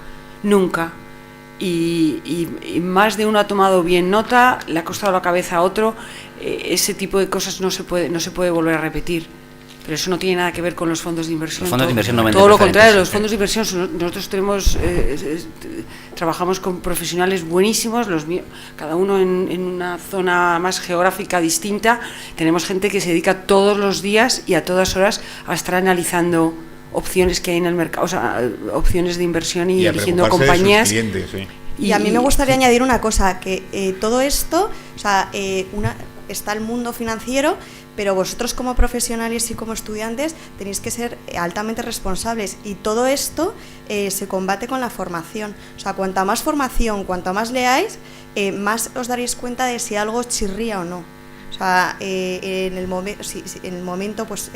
Y más de uno ha tomado bien nota, le ha costado la cabeza a otro. Ese tipo de cosas no se puede volver a repetir. Pero eso no tiene nada que ver con los fondos de inversión. Los fondos de inversión no venden todo lo preferentes. contrario, los fondos de inversión, nosotros trabajamos con profesionales buenísimos, cada uno en una zona más geográfica distinta. Tenemos gente que se dedica todos los días y a todas horas a estar analizando opciones que hay en el mercado, o sea, opciones de inversión y eligiendo compañías. Clientes, sí. Y a mí me gustaría añadir una cosa, que todo esto, o sea, está el mundo financiero, pero vosotros como profesionales y como estudiantes tenéis que ser altamente responsables, y todo esto se combate con la formación. O sea, cuanta más formación, cuanto más leáis, más os daréis cuenta de si algo chirría o no. O sea, en el momento, pues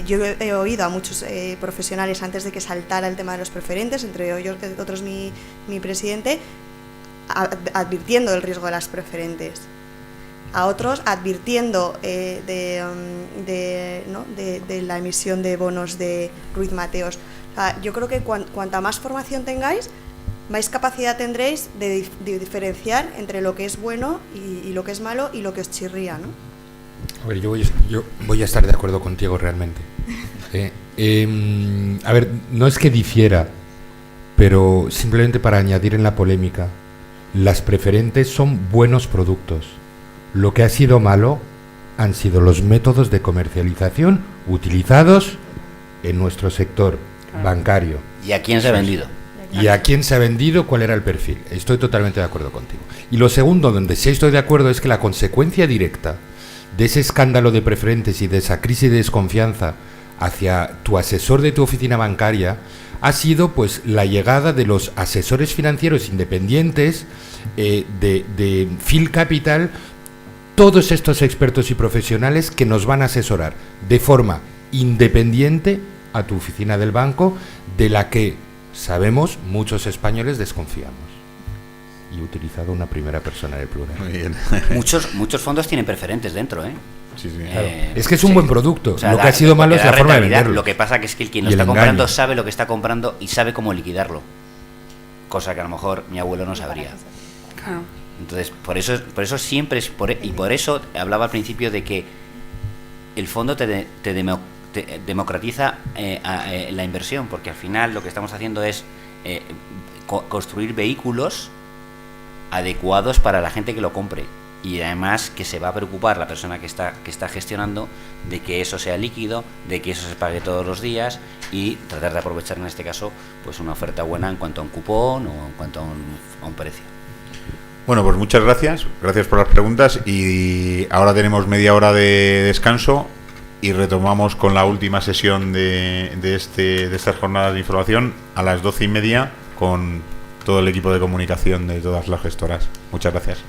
yo he oído a muchos profesionales antes de que saltara el tema de los preferentes, entre ellos otros mi presidente, advirtiendo del riesgo de las preferentes. A otros advirtiendo de la emisión de bonos de Ruiz Mateos. O sea, yo creo que cuanta más formación tengáis, más capacidad tendréis de diferenciar entre lo que es bueno y lo que es malo y lo que os chirría, ¿no? A ver, yo voy a estar de acuerdo contigo realmente. A ver, no es que difiera, pero simplemente para añadir en la polémica, las preferentes son buenos productos. Lo que ha sido malo han sido los métodos de comercialización utilizados en nuestro sector bancario. ¿Y a quién se ha vendido? ¿Y a quién se ha vendido? ¿Cuál era el perfil? Estoy totalmente de acuerdo contigo. Y lo segundo, donde sí estoy de acuerdo, es que la consecuencia directa de ese escándalo de preferentes y de esa crisis de desconfianza hacia tu asesor de tu oficina bancaria ha sido pues la llegada de los asesores financieros independientes de Phil Capital, todos estos expertos y profesionales que nos van a asesorar de forma independiente a tu oficina del banco, de la que sabemos muchos españoles desconfiamos. Y he utilizado una primera persona de plural. Muy bien. Muchos fondos tienen preferentes dentro, ¿eh? Sí, sí. Claro. Es que es un buen producto. O sea, lo que ha sido malo es la forma de venderlo. Lo que pasa es que quien lo Y el está comprando engaño. sabe lo que está comprando y sabe cómo liquidarlo. Cosa que a lo mejor mi abuelo no sabría. Claro. Entonces, por eso siempre por eso hablaba al principio de que el fondo te democratiza la inversión, porque al final lo que estamos haciendo es construir vehículos adecuados para la gente que lo compre. y además que se va a preocupar la persona que está gestionando de que eso sea líquido, de que eso se pague todos los días y tratar de aprovechar en este caso pues una oferta buena en cuanto a un cupón o en cuanto a un precio. Bueno, pues muchas gracias por las preguntas y ahora tenemos media hora de descanso y retomamos con la última sesión de estas jornadas de información a las 12:30 con todo el equipo de comunicación de todas las gestoras. Muchas gracias.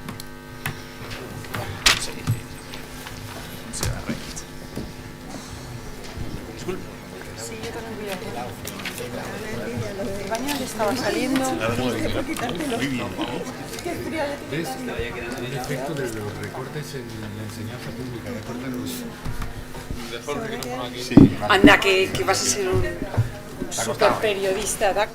Estaba saliendo. ¿Ves? El efecto de los recortes en la enseñanza pública. Sí. Anda, que vas a ser un super periodista.